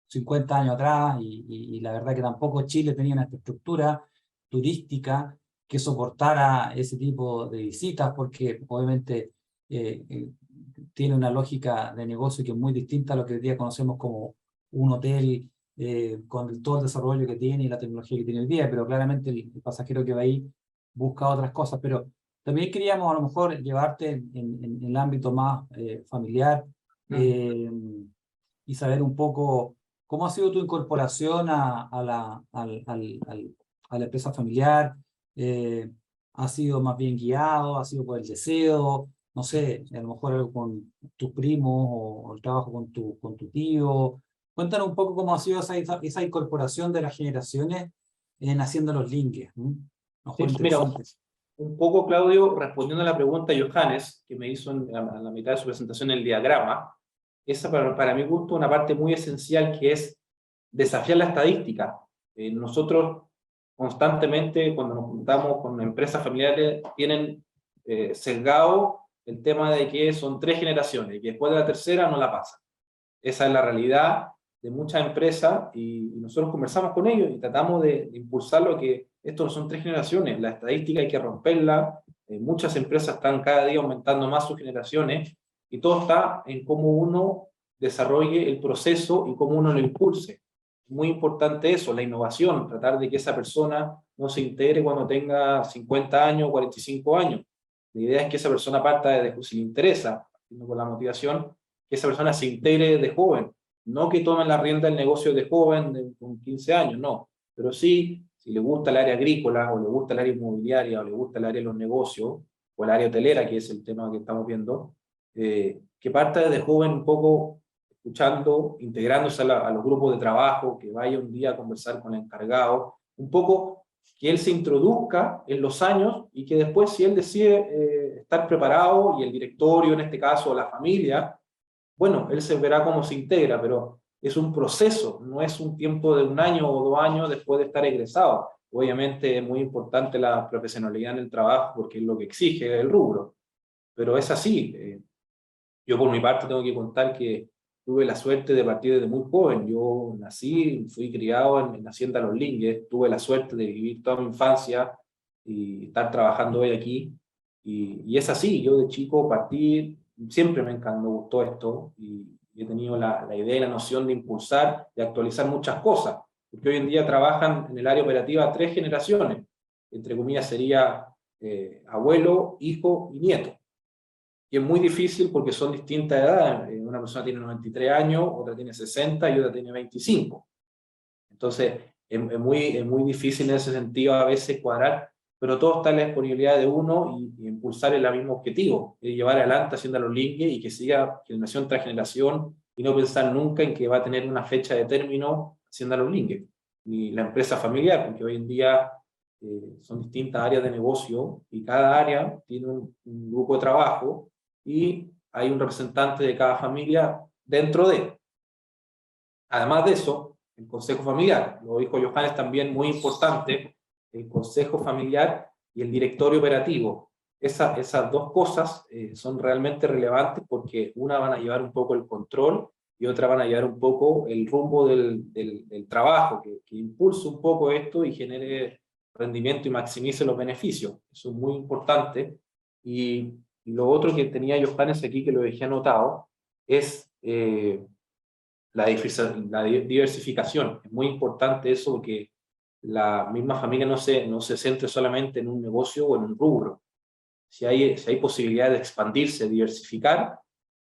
[SPEAKER 1] 50 años atrás, y la verdad que tampoco Chile tenía una estructura turística que soportara ese tipo de visitas, porque obviamente tiene una lógica de negocio que es muy distinta a lo que hoy día conocemos como un hotel, con todo el desarrollo que tiene y la tecnología que tiene hoy día, pero claramente el pasajero que va ahí busca otras cosas. Pero también queríamos a lo mejor llevarte en el ámbito más familiar, y saber un poco cómo ha sido tu incorporación a la empresa familiar. ¿Ha sido más bien guiado? ¿Ha sido por el deseo? No sé, a lo mejor algo con tus primos, o el trabajo con tu tío. Cuéntanos un poco cómo ha sido esa incorporación de las generaciones en Hacienda Los Linges. A lo mejor
[SPEAKER 3] Sí, mira,
[SPEAKER 1] interesante.
[SPEAKER 3] un poco, Claudio, respondiendo a la pregunta de Johannes, que me hizo a la mitad de su presentación el diagrama, esa para mi gusto una parte muy esencial, que es desafiar la estadística. Nosotros constantemente, cuando nos juntamos con empresas familiares, tienen sesgado el tema de que son 3 generaciones y que después de la tercera no la pasan. Esa es la realidad de muchas empresas, y nosotros conversamos con ellos y tratamos de impulsar lo que esto no son 3 generaciones, la estadística hay que romperla. Muchas empresas están cada día aumentando más sus generaciones, y todo está en cómo uno desarrolle el proceso y cómo uno lo impulse. Muy importante eso, la innovación, tratar de que esa persona no se integre cuando tenga 50 años o 45 años. La idea es que esa persona parta de, si le interesa, con la motivación, que esa persona se integre de joven, no que tomen la rienda del negocio de joven, con 15 años, no, pero sí, si le gusta el área agrícola, o le gusta el área inmobiliaria, o le gusta el área de los negocios, o el área hotelera, que es el tema que estamos viendo, que parta desde joven un poco escuchando, integrándose a los grupos de trabajo, que vaya un día a conversar con el encargado, un poco que él se introduzca en los años, y que después, si él decide estar preparado, y el directorio en este caso, la familia, bueno, él se verá cómo se integra, pero es un proceso, no es un tiempo de 1 año o 2 años después de estar egresado. Obviamente es muy importante la profesionalidad en el trabajo, porque es lo que exige el rubro, pero es así. Yo por mi parte tengo que contar que tuve la suerte de partir desde muy joven. Yo nací, fui criado en Hacienda Los Linges, tuve la suerte de vivir toda mi infancia y estar trabajando hoy aquí. Y es así, yo de chico partí, siempre me gustó esto, y he tenido la idea y la noción de impulsar y actualizar muchas cosas, porque hoy en día trabajan en el área operativa 3 generaciones, entre comillas sería abuelo, hijo y nieto. Y es muy difícil porque son distintas edades. Una persona tiene 93 años, otra tiene 60 y otra tiene 25. Entonces, es muy difícil en ese sentido a veces cuadrar, pero todo está en la disponibilidad de uno y impulsar el mismo objetivo, llevar adelante haciendo los links y que siga generación tras generación y no pensar nunca en que va a tener una fecha de término haciendo los links. Ni la empresa familiar, porque hoy en día son distintas áreas de negocio y cada área tiene un grupo de trabajo y hay un representante de cada familia dentro de. Además de eso, el consejo familiar, lo dijo Johannes también, muy importante, el consejo familiar y el directorio operativo. Esas dos cosas son realmente relevantes porque una van a llevar un poco el control y otra van a llevar un poco el rumbo del trabajo, que impulse un poco esto y genere rendimiento y maximice los beneficios. Eso es muy importante. Y lo otro que tenía Johannes aquí, que lo dejé anotado, es la diversificación. Es muy importante eso porque la misma familia no se centre solamente en un negocio o en un rubro. Si hay posibilidad de expandirse, diversificar,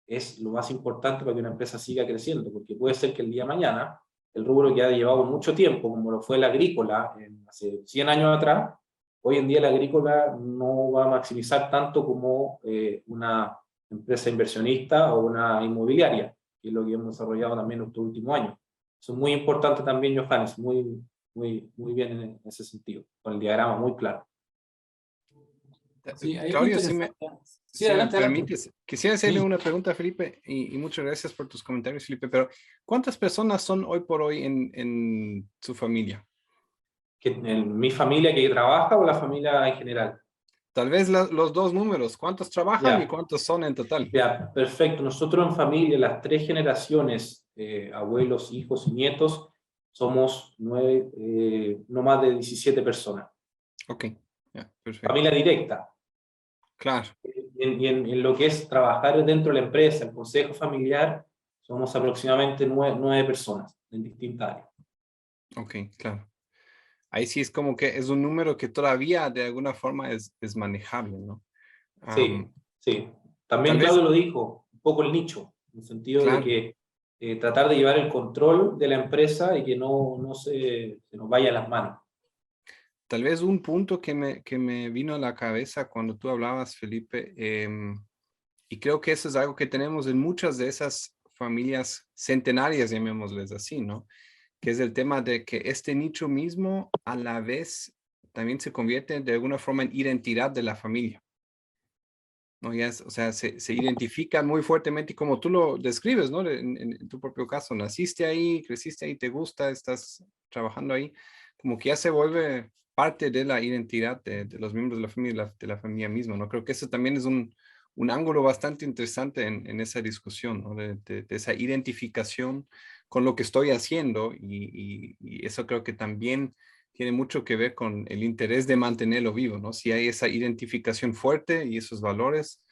[SPEAKER 3] es lo más importante para que una empresa siga creciendo, porque puede ser que el día de mañana el rubro que ha llevado mucho tiempo, como lo fue la agrícola hace 100 años atrás, hoy en día la agrícola no va a maximizar tanto como una empresa inversionista o una inmobiliaria, que es lo que hemos desarrollado también en estos últimos años. Eso es muy importante también, Johannes, muy bien en ese sentido, con el diagrama muy claro.
[SPEAKER 1] Sí, ahí
[SPEAKER 2] Claudio,
[SPEAKER 1] sí,
[SPEAKER 2] si me
[SPEAKER 1] adelante.
[SPEAKER 2] permites, quisiera hacerle
[SPEAKER 1] Sí.
[SPEAKER 2] una pregunta a Felipe y muchas gracias por tus comentarios, Felipe, pero ¿cuántas personas son hoy por hoy en su familia?
[SPEAKER 3] ¿En mi familia que trabaja o la familia en general?
[SPEAKER 2] Tal vez los dos números, ¿cuántos trabajan y cuántos son en total?
[SPEAKER 3] Ya, perfecto. Nosotros en familia, las 3 generaciones, abuelos, hijos y nietos, somos 9, no más de 17 personas.
[SPEAKER 2] Ok, ya, perfecto.
[SPEAKER 3] Familia directa.
[SPEAKER 2] Claro.
[SPEAKER 3] Y en lo que es trabajar dentro de la empresa, el consejo familiar, somos aproximadamente 9 personas en distintas áreas.
[SPEAKER 2] Ok, claro. Ahí sí es como que es un número que todavía de alguna forma es manejable, ¿no?
[SPEAKER 3] Sí, sí.
[SPEAKER 2] Tal
[SPEAKER 3] También
[SPEAKER 2] vez,
[SPEAKER 3] Claudio lo dijo, un poco el nicho, en el sentido de
[SPEAKER 2] claro,
[SPEAKER 3] que tratar de llevar el control de la empresa y que no se nos vaya a las manos.
[SPEAKER 2] tal vez un punto que me vino a la cabeza cuando tú hablabas, Felipe, y creo que eso es algo que tenemos en muchas de esas familias centenarias, llamémosles así, ¿no? Que es el tema de que este nicho mismo a la vez también se convierte de alguna forma en identidad de la familia. ¿No? O sea, se identifican muy fuertemente y como tú lo describes, ¿no? En tu propio caso, naciste ahí, creciste ahí, te gusta, estás trabajando ahí, como que ya se vuelve parte de la identidad de los miembros de la familia misma, ¿no? Creo que eso también es un ángulo bastante interesante en esa discusión, ¿no? De esa identificación con lo que estoy haciendo y eso creo que también tiene mucho que ver con el interés de mantenerlo vivo, ¿no? Si hay esa identificación fuerte y esos valores,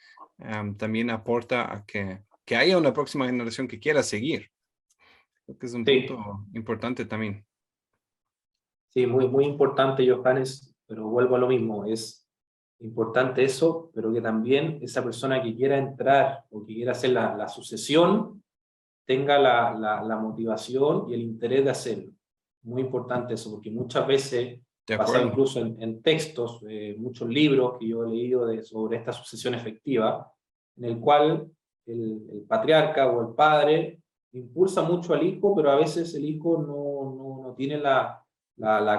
[SPEAKER 2] también aporta a que haya una próxima generación que quiera seguir. Creo que es un
[SPEAKER 3] Sí,
[SPEAKER 2] punto importante también.
[SPEAKER 3] sí, muy importante, Johannes, pero vuelvo a lo mismo, es importante eso, pero que también esa persona que quiera entrar o que quiera hacer la sucesión tenga la motivación y el interés de hacerlo. Muy importante eso, porque muchas veces
[SPEAKER 2] De
[SPEAKER 3] pasa
[SPEAKER 2] acuerdo.
[SPEAKER 3] incluso en textos, muchos libros que yo he leído sobre esta sucesión efectiva, en el cual el patriarca o el padre impulsa mucho al hijo, pero a veces el hijo no tiene la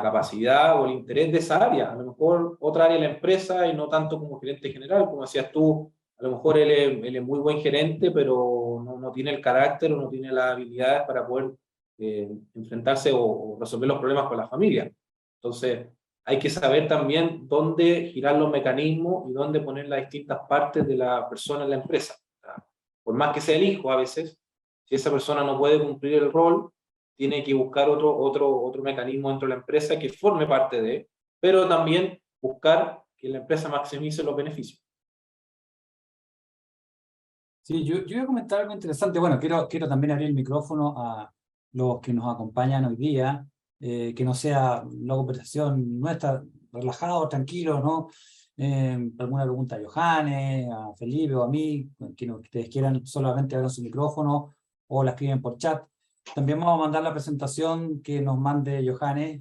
[SPEAKER 3] capacidad o el interés de esa área. A lo mejor otra área de la empresa y no tanto como gerente general, como decías tú, a lo mejor él es muy buen gerente, pero no tiene el carácter o no tiene las habilidades para poder enfrentarse o resolver los problemas con la familia. Entonces, hay que saber también dónde girar los mecanismos y dónde poner las distintas partes de la persona en la empresa. O sea, por más que sea el hijo a veces, si esa persona no puede cumplir el rol, tiene que buscar otro mecanismo dentro de la empresa que forme parte de, pero también buscar que la empresa maximice los beneficios.
[SPEAKER 1] Sí, yo voy a comentar algo interesante. Bueno, quiero también abrir el micrófono a los que nos acompañan hoy día, que no sea una conversación nuestra, relajado, tranquilo, ¿no? Alguna pregunta a Johannes, a Felipe o a mí, que ustedes quieran solamente abrir su micrófono o la escriben por chat. También vamos a mandar la presentación que nos mande Johannes,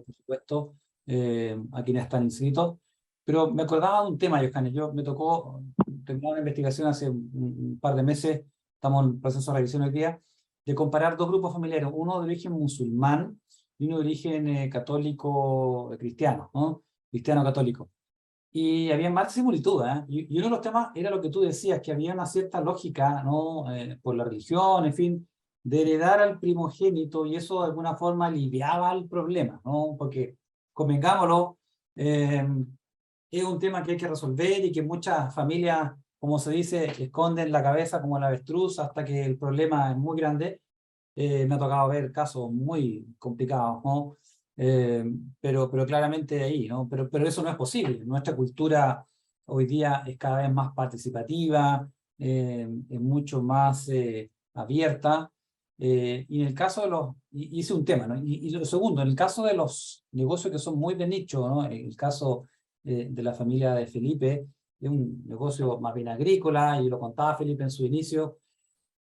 [SPEAKER 1] por supuesto, a quienes están inscritos. Pero me acordaba de un tema, Johannes. Me tocó terminar una investigación hace un par de meses, estamos en proceso de revisión hoy día, de comparar dos grupos familiares, uno de origen musulmán y uno de origen católico cristiano, ¿no? Cristiano católico. Y había más similitud, ¿eh? Y uno de los temas era lo que tú decías, que había una cierta lógica, ¿no? Por la religión, en fin, de heredar al primogénito, y eso de alguna forma aliviaba el problema, ¿no? Porque, convengámoslo, es un tema que hay que resolver y que muchas familias, como se dice, esconden la cabeza como la avestruz hasta que el problema es muy grande. Me ha tocado ver casos muy complicados, ¿no? Pero claramente ahí, ¿no? Pero eso no es posible. Nuestra cultura hoy día es cada vez más participativa, es mucho más abierta. Y en el caso de los, hice un tema, ¿no? Y lo segundo, en el caso de los negocios que son muy de nicho, ¿no? El caso de la familia de Felipe es un negocio más bien agrícola, y lo contaba Felipe en su inicio,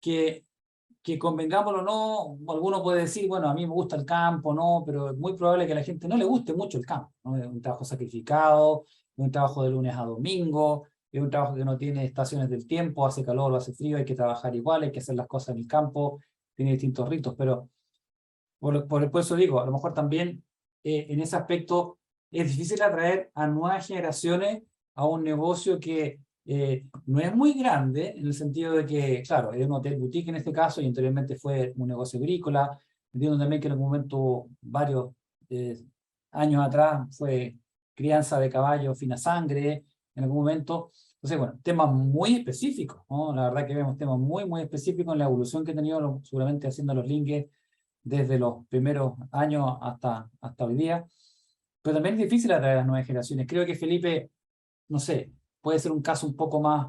[SPEAKER 1] que convengámoslo o no, alguno puede decir, bueno, a mí me gusta el campo, no, pero es muy probable que a la gente no le guste mucho el campo, ¿no? Es un trabajo sacrificado, es un trabajo de lunes a domingo, es un trabajo que no tiene estaciones del tiempo, hace calor o hace frío, hay que trabajar igual, hay que hacer las cosas en el campo, tiene distintos ritos, pero por eso digo, a lo mejor también en ese aspecto es difícil atraer a nuevas generaciones a un negocio que no es muy grande, en el sentido de que, claro, es un hotel boutique en este caso, y anteriormente fue un negocio agrícola. Entiendo también que en algún momento, varios años atrás, fue crianza de caballos fina sangre, en algún momento. Entonces, bueno, temas muy específicos, ¿no? La verdad que vemos temas muy, muy específicos en la evolución que ha tenido, seguramente haciendo los links desde los primeros años hasta hoy día. Pero también es difícil atraer a las nuevas generaciones. Creo que Felipe, no sé, puede ser un caso un poco más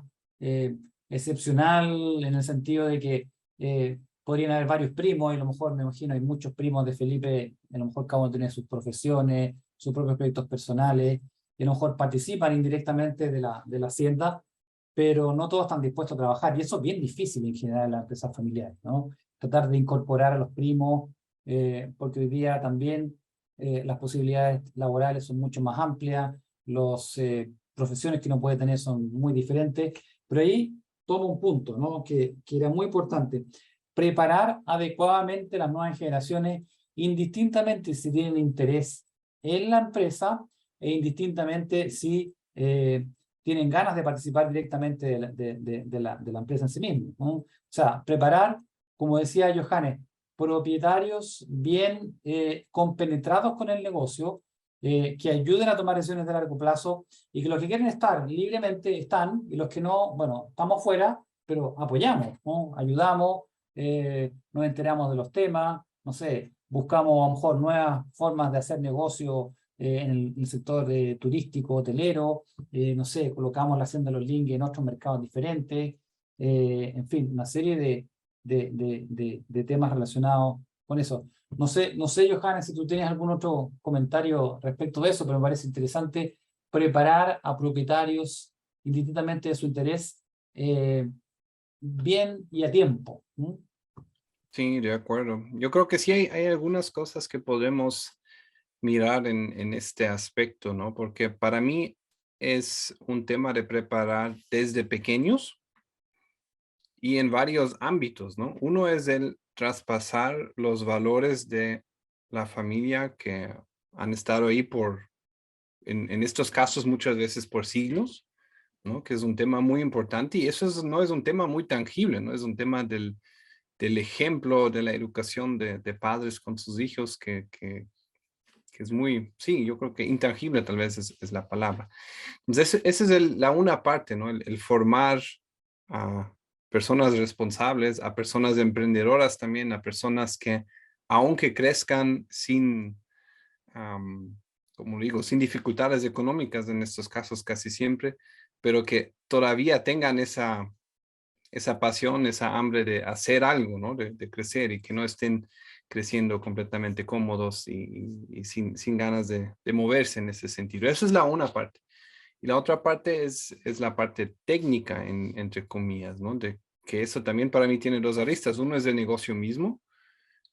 [SPEAKER 1] excepcional, en el sentido de que podrían haber varios primos, y a lo mejor me imagino hay muchos primos de Felipe, a lo mejor cada uno tiene sus profesiones, sus propios proyectos personales, y a lo mejor participan indirectamente de la hacienda, pero no todos están dispuestos a trabajar, y eso es bien difícil en general en las empresas familiares, ¿no? Tratar de incorporar a los primos, porque hoy día también las posibilidades laborales son mucho más amplias, los profesiones que uno puede tener son muy diferentes, pero ahí tomo un punto, ¿no? Que era muy importante: preparar adecuadamente las nuevas generaciones, indistintamente si tienen interés en la empresa e indistintamente si tienen ganas de participar directamente de la empresa en sí misma, ¿no? O sea, preparar, como decía Johannes, propietarios bien compenetrados con el negocio, que ayuden a tomar decisiones de largo plazo, y que los que quieren estar libremente están, y los que no, bueno, estamos fuera, pero apoyamos, ¿no? Ayudamos, nos enteramos de los temas, no sé, buscamos a lo mejor nuevas formas de hacer negocio en el sector turístico, hotelero, no sé, colocamos la hacienda de los links en otros mercados diferentes, en fin, una serie de temas relacionados con eso. No sé, Johannes, si tú tienes algún otro comentario respecto de eso, pero me parece interesante preparar a propietarios, indistintamente de su interés, bien y a tiempo.
[SPEAKER 2] Sí, de acuerdo. Yo creo que sí hay algunas cosas que podemos mirar en este aspecto, ¿no? Porque para mí es un tema de preparar desde pequeños y en varios ámbitos, ¿no? Uno es el traspasar los valores de la familia que han estado ahí en estos casos muchas veces por siglos, ¿no? Que es un tema muy importante, y eso no es un tema muy tangible, ¿no? Es un tema del ejemplo, de la educación de padres con sus hijos, que es muy, sí, yo creo que intangible tal vez es la palabra. Entonces, esa es la una parte, ¿no? El formar a personas responsables, a personas emprendedoras también, a personas que, aunque crezcan sin, como digo, sin dificultades económicas en estos casos casi siempre, pero que todavía tengan esa pasión, esa hambre de hacer algo, ¿no? De crecer, y que no estén creciendo completamente cómodos y sin ganas de moverse en ese sentido. Eso es la una parte. Y la otra parte es la parte técnica, entre comillas, ¿no? De que eso también para mí tiene dos aristas. Uno es el negocio mismo,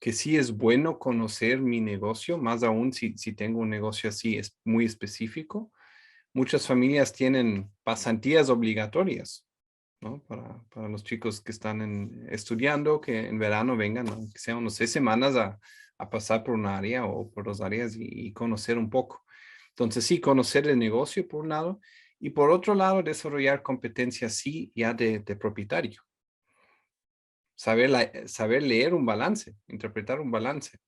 [SPEAKER 2] que sí es bueno conocer mi negocio, más aún si tengo un negocio así es muy específico, muchas familias tienen pasantías obligatorias, ¿no? Para los chicos que están estudiando, que en verano vengan, ¿no? Que sean unos 6 semanas a pasar por un área o por dos áreas y conocer un poco. Entonces, sí, conocer el negocio por un lado y por otro lado, desarrollar competencias, sí, ya de propietario. Saber leer un balance, interpretar un balance,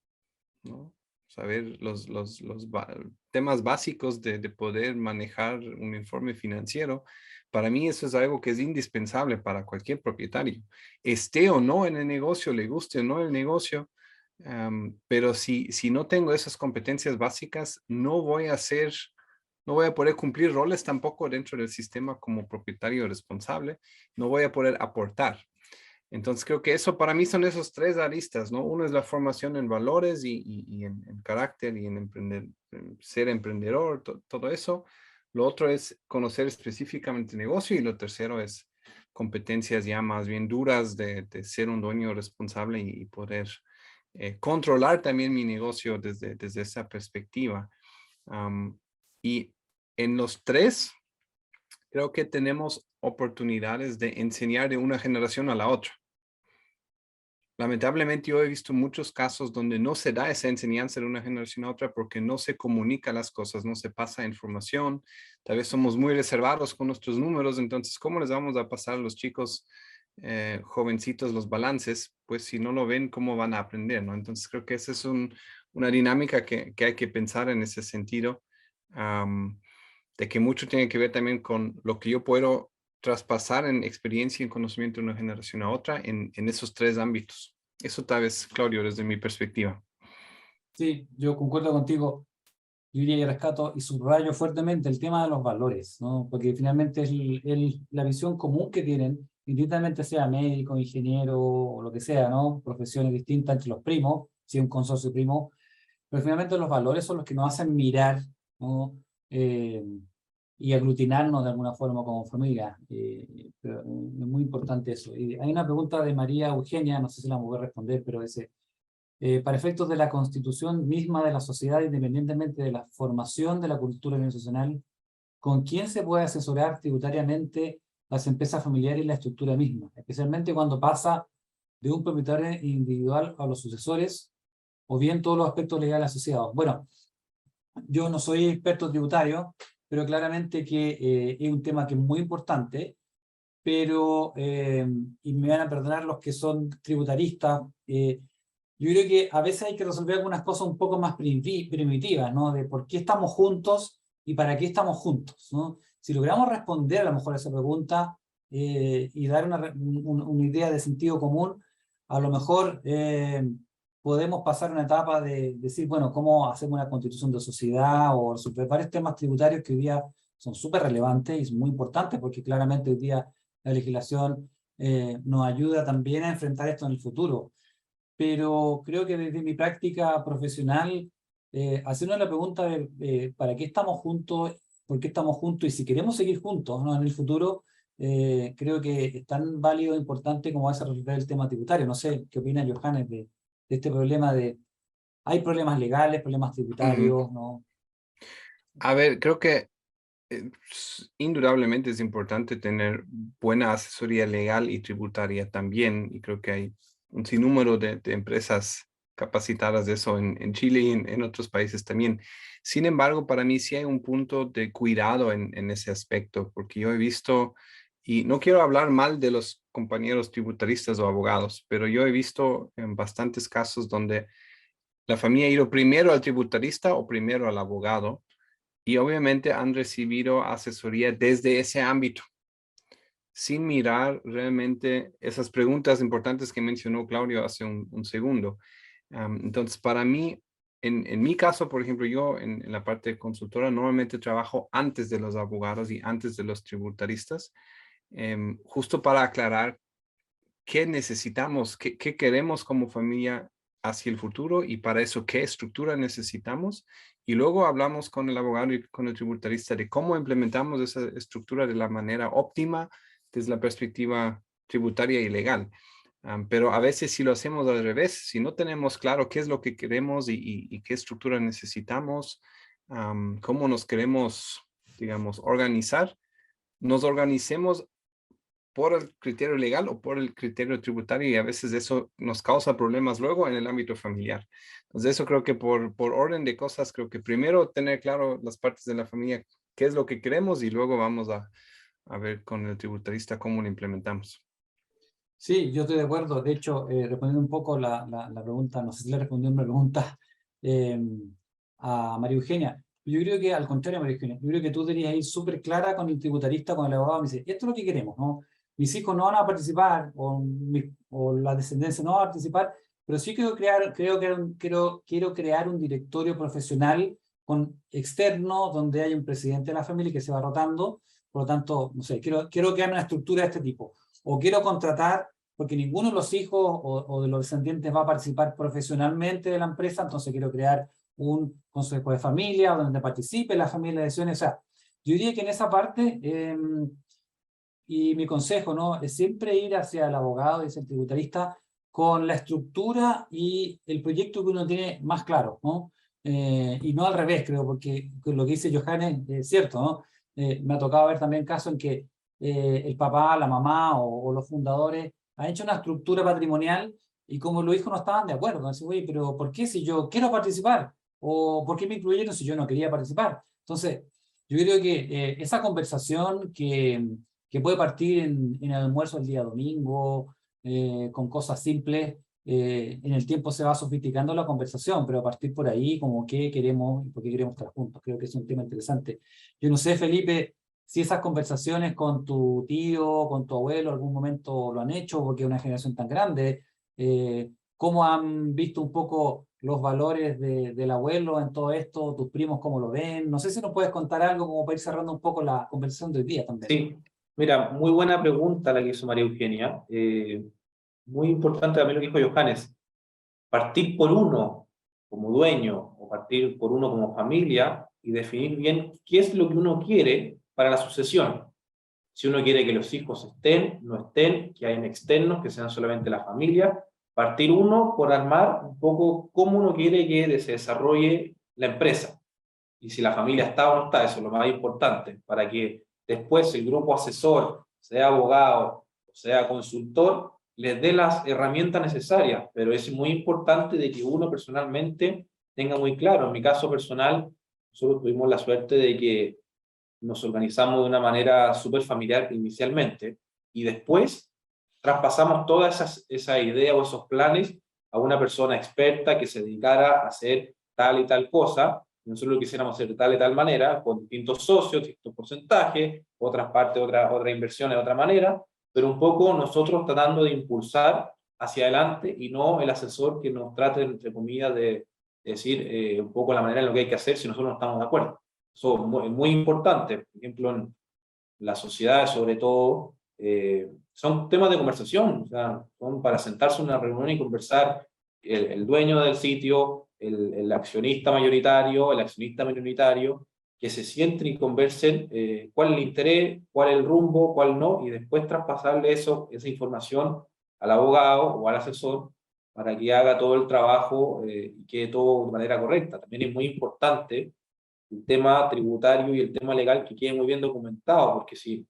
[SPEAKER 2] ¿no? Saber los temas básicos de poder manejar un informe financiero. Para mí eso es algo que es indispensable para cualquier propietario. Esté o no en el negocio, le guste o no el negocio, pero si no tengo esas competencias básicas, no voy a poder cumplir roles tampoco dentro del sistema como propietario responsable, no voy a poder aportar. Entonces creo que eso para mí son esos 3 aristas, ¿no? Uno es la formación en valores y en carácter y en ser emprendedor, todo eso. Lo otro es conocer específicamente el negocio y lo tercero es competencias ya más bien duras de ser un dueño responsable y poder controlar también mi negocio desde esa perspectiva. Y en los 3, creo que tenemos oportunidades de enseñar de una generación a la otra. Lamentablemente yo he visto muchos casos donde no se da esa enseñanza de una generación a otra porque no se comunica las cosas, no se pasa información, tal vez somos muy reservados con nuestros números, entonces ¿cómo les vamos a pasar a los chicos jovencitos los balances? Pues si no lo ven, ¿cómo van a aprender, no? Entonces creo que esa es una dinámica que hay que pensar en ese sentido, de que mucho tiene que ver también con lo que yo puedo traspasar en experiencia y en conocimiento de una generación a otra en esos 3 ámbitos. Eso tal vez, Claudio, desde mi perspectiva.
[SPEAKER 1] Sí, yo concuerdo contigo. Yo diría que rescato y subrayo fuertemente el tema de los valores, ¿no? Porque finalmente es la visión común que tienen, indistintamente sea médico, ingeniero o lo que sea, ¿no? Profesiones distintas entre los primos, si es un consorcio primo, pero finalmente los valores son los que nos hacen mirar, ¿no? Y aglutinarnos de alguna forma como familia. Pero es muy importante eso. Y hay una pregunta de María Eugenia, no sé si la voy a responder, pero para efectos de la constitución misma de la sociedad, independientemente de la formación de la cultura organizacional, ¿con quién se puede asesorar tributariamente las empresas familiares y la estructura misma? Especialmente cuando pasa de un propietario individual a los sucesores, o bien todos los aspectos legales asociados. Bueno, yo no soy experto tributario, pero claramente que es un tema que es muy importante, pero, y me van a perdonar los que son tributaristas, yo creo que a veces hay que resolver algunas cosas un poco más primitivas, ¿no? De por qué estamos juntos y para qué estamos juntos, ¿no? Si logramos responder a lo mejor a esa pregunta y dar una idea de sentido común, a lo mejor podemos pasar una etapa de decir, bueno, cómo hacemos una constitución de sociedad o sobre varios temas tributarios que hoy día son súper relevantes y son muy importantes porque claramente hoy día la legislación nos ayuda también a enfrentar esto en el futuro. Pero creo que desde mi práctica profesional, hacernos la pregunta de ¿para qué estamos juntos? ¿Por qué estamos juntos? Y si queremos seguir juntos, ¿no? En el futuro, creo que es tan válido e importante como va a resolver el tema tributario. No sé, ¿qué opina Johannes de este problema de... Hay problemas legales, problemas tributarios, ¿no?
[SPEAKER 2] A ver, creo que indudablemente es importante tener buena asesoría legal y tributaria también, y creo que hay un sinnúmero de empresas capacitadas de eso en Chile y en otros países también. Sin embargo, para mí sí hay un punto de cuidado en ese aspecto, porque yo he visto, y no quiero hablar mal de los compañeros tributaristas o abogados, pero yo he visto en bastantes casos donde la familia ha ido primero al tributarista o primero al abogado, y obviamente han recibido asesoría desde ese ámbito, sin mirar realmente esas preguntas importantes que mencionó Claudio hace un segundo. Entonces, para mí, en mi caso, por ejemplo, yo en la parte de consultora normalmente trabajo antes de los abogados y antes de los tributaristas, justo para aclarar qué necesitamos, qué queremos como familia hacia el futuro y para eso qué estructura necesitamos. Y luego hablamos con el abogado y con el tributarista de cómo implementamos esa estructura de la manera óptima desde la perspectiva tributaria y legal. Pero a veces si lo hacemos al revés, si no tenemos claro qué es lo que queremos y qué estructura necesitamos, cómo nos queremos digamos, organizar, nos organicemos por el criterio legal o por el criterio tributario y a veces eso nos causa problemas luego en el ámbito familiar. Entonces eso creo que por orden de cosas, creo que primero tener claro las partes de la familia, qué es lo que queremos y luego vamos a ver con el tributarista cómo lo implementamos.
[SPEAKER 1] Sí, yo estoy de acuerdo. De hecho, respondiendo un poco la pregunta, no sé si le respondí una pregunta eh, a María Eugenia. Yo creo que al contrario, María Eugenia, yo creo que tú deberías ir súper clara con el tributarista, con el abogado, me dice, esto es lo que queremos, ¿no? Mis hijos no van a participar, o la descendencia no va a participar, pero sí quiero crear un directorio profesional externo, donde haya un presidente de la familia que se va rotando. Por lo tanto, no sé, quiero crear una estructura de este tipo. O quiero contratar, porque ninguno de los hijos o de los descendientes va a participar profesionalmente de la empresa, entonces quiero crear un consejo de familia donde participe la familia de decisiones. O sea, yo diría que en esa parte, y mi consejo, ¿no?, es siempre ir hacia el abogado y hacia el tributarista con la estructura y el proyecto que uno tiene más claro, ¿no? Y no al revés, creo, porque lo que dice Johannes es cierto, ¿no? Me ha tocado ver también casos en que el papá, la mamá o los fundadores han hecho una estructura patrimonial y como los hijos no estaban de acuerdo, así, oye, pero ¿por qué si yo quiero participar? ¿O por qué me incluyeron si yo no quería participar? Entonces, yo creo que esa conversación que puede partir en el almuerzo el día domingo, con cosas simples, en el tiempo se va sofisticando la conversación, pero a partir por ahí, como qué queremos y por qué queremos estar juntos, creo que es un tema interesante. Yo no sé, Felipe, si esas conversaciones con tu tío, con tu abuelo, algún momento lo han hecho, porque es una generación tan grande, ¿cómo han visto un poco los valores del abuelo en todo esto? ¿Tus primos cómo lo ven? No sé si nos puedes contar algo como para ir cerrando un poco la conversación de hoy día también.
[SPEAKER 3] Sí, mira, muy buena pregunta la que hizo María Eugenia. Muy importante también lo que dijo Johannes. Partir por uno como dueño o partir por uno como familia y definir bien qué es lo que uno quiere para la sucesión. Si uno quiere que los hijos estén, no estén, que hayan externos, que sean solamente la familia. Partir uno por armar un poco cómo uno quiere que se desarrolle la empresa. Y si la familia está o no está, eso es lo más importante, para que después el grupo asesor, sea abogado o sea consultor, les dé las herramientas necesarias, pero es muy importante de que uno personalmente tenga muy claro. En mi caso personal, nosotros tuvimos la suerte de que nos organizamos de una manera súper familiar inicialmente y después traspasamos todas esas ideas o esos planes a una persona experta que se dedicara a hacer tal y tal cosa. Nosotros lo quisiéramos hacer de tal y tal manera, con distintos socios, distintos porcentajes, otras partes, otra inversión de otra manera, pero un poco nosotros tratando de impulsar hacia adelante y no el asesor que nos trate, entre comillas, de decir un poco la manera en lo que hay que hacer si nosotros no estamos de acuerdo. Eso es muy importante. Por ejemplo, en las sociedades, sobre todo, son temas de conversación, o sea, son para sentarse en una reunión y conversar el dueño del sitio, el accionista mayoritario, el accionista minoritario, que se sienten y conversen cuál es el interés, cuál es el rumbo, cuál no, y después traspasarle esa información al abogado o al asesor para que haga todo el trabajo y quede todo de manera correcta. También es muy importante el tema tributario y el tema legal que quede muy bien documentado, porque si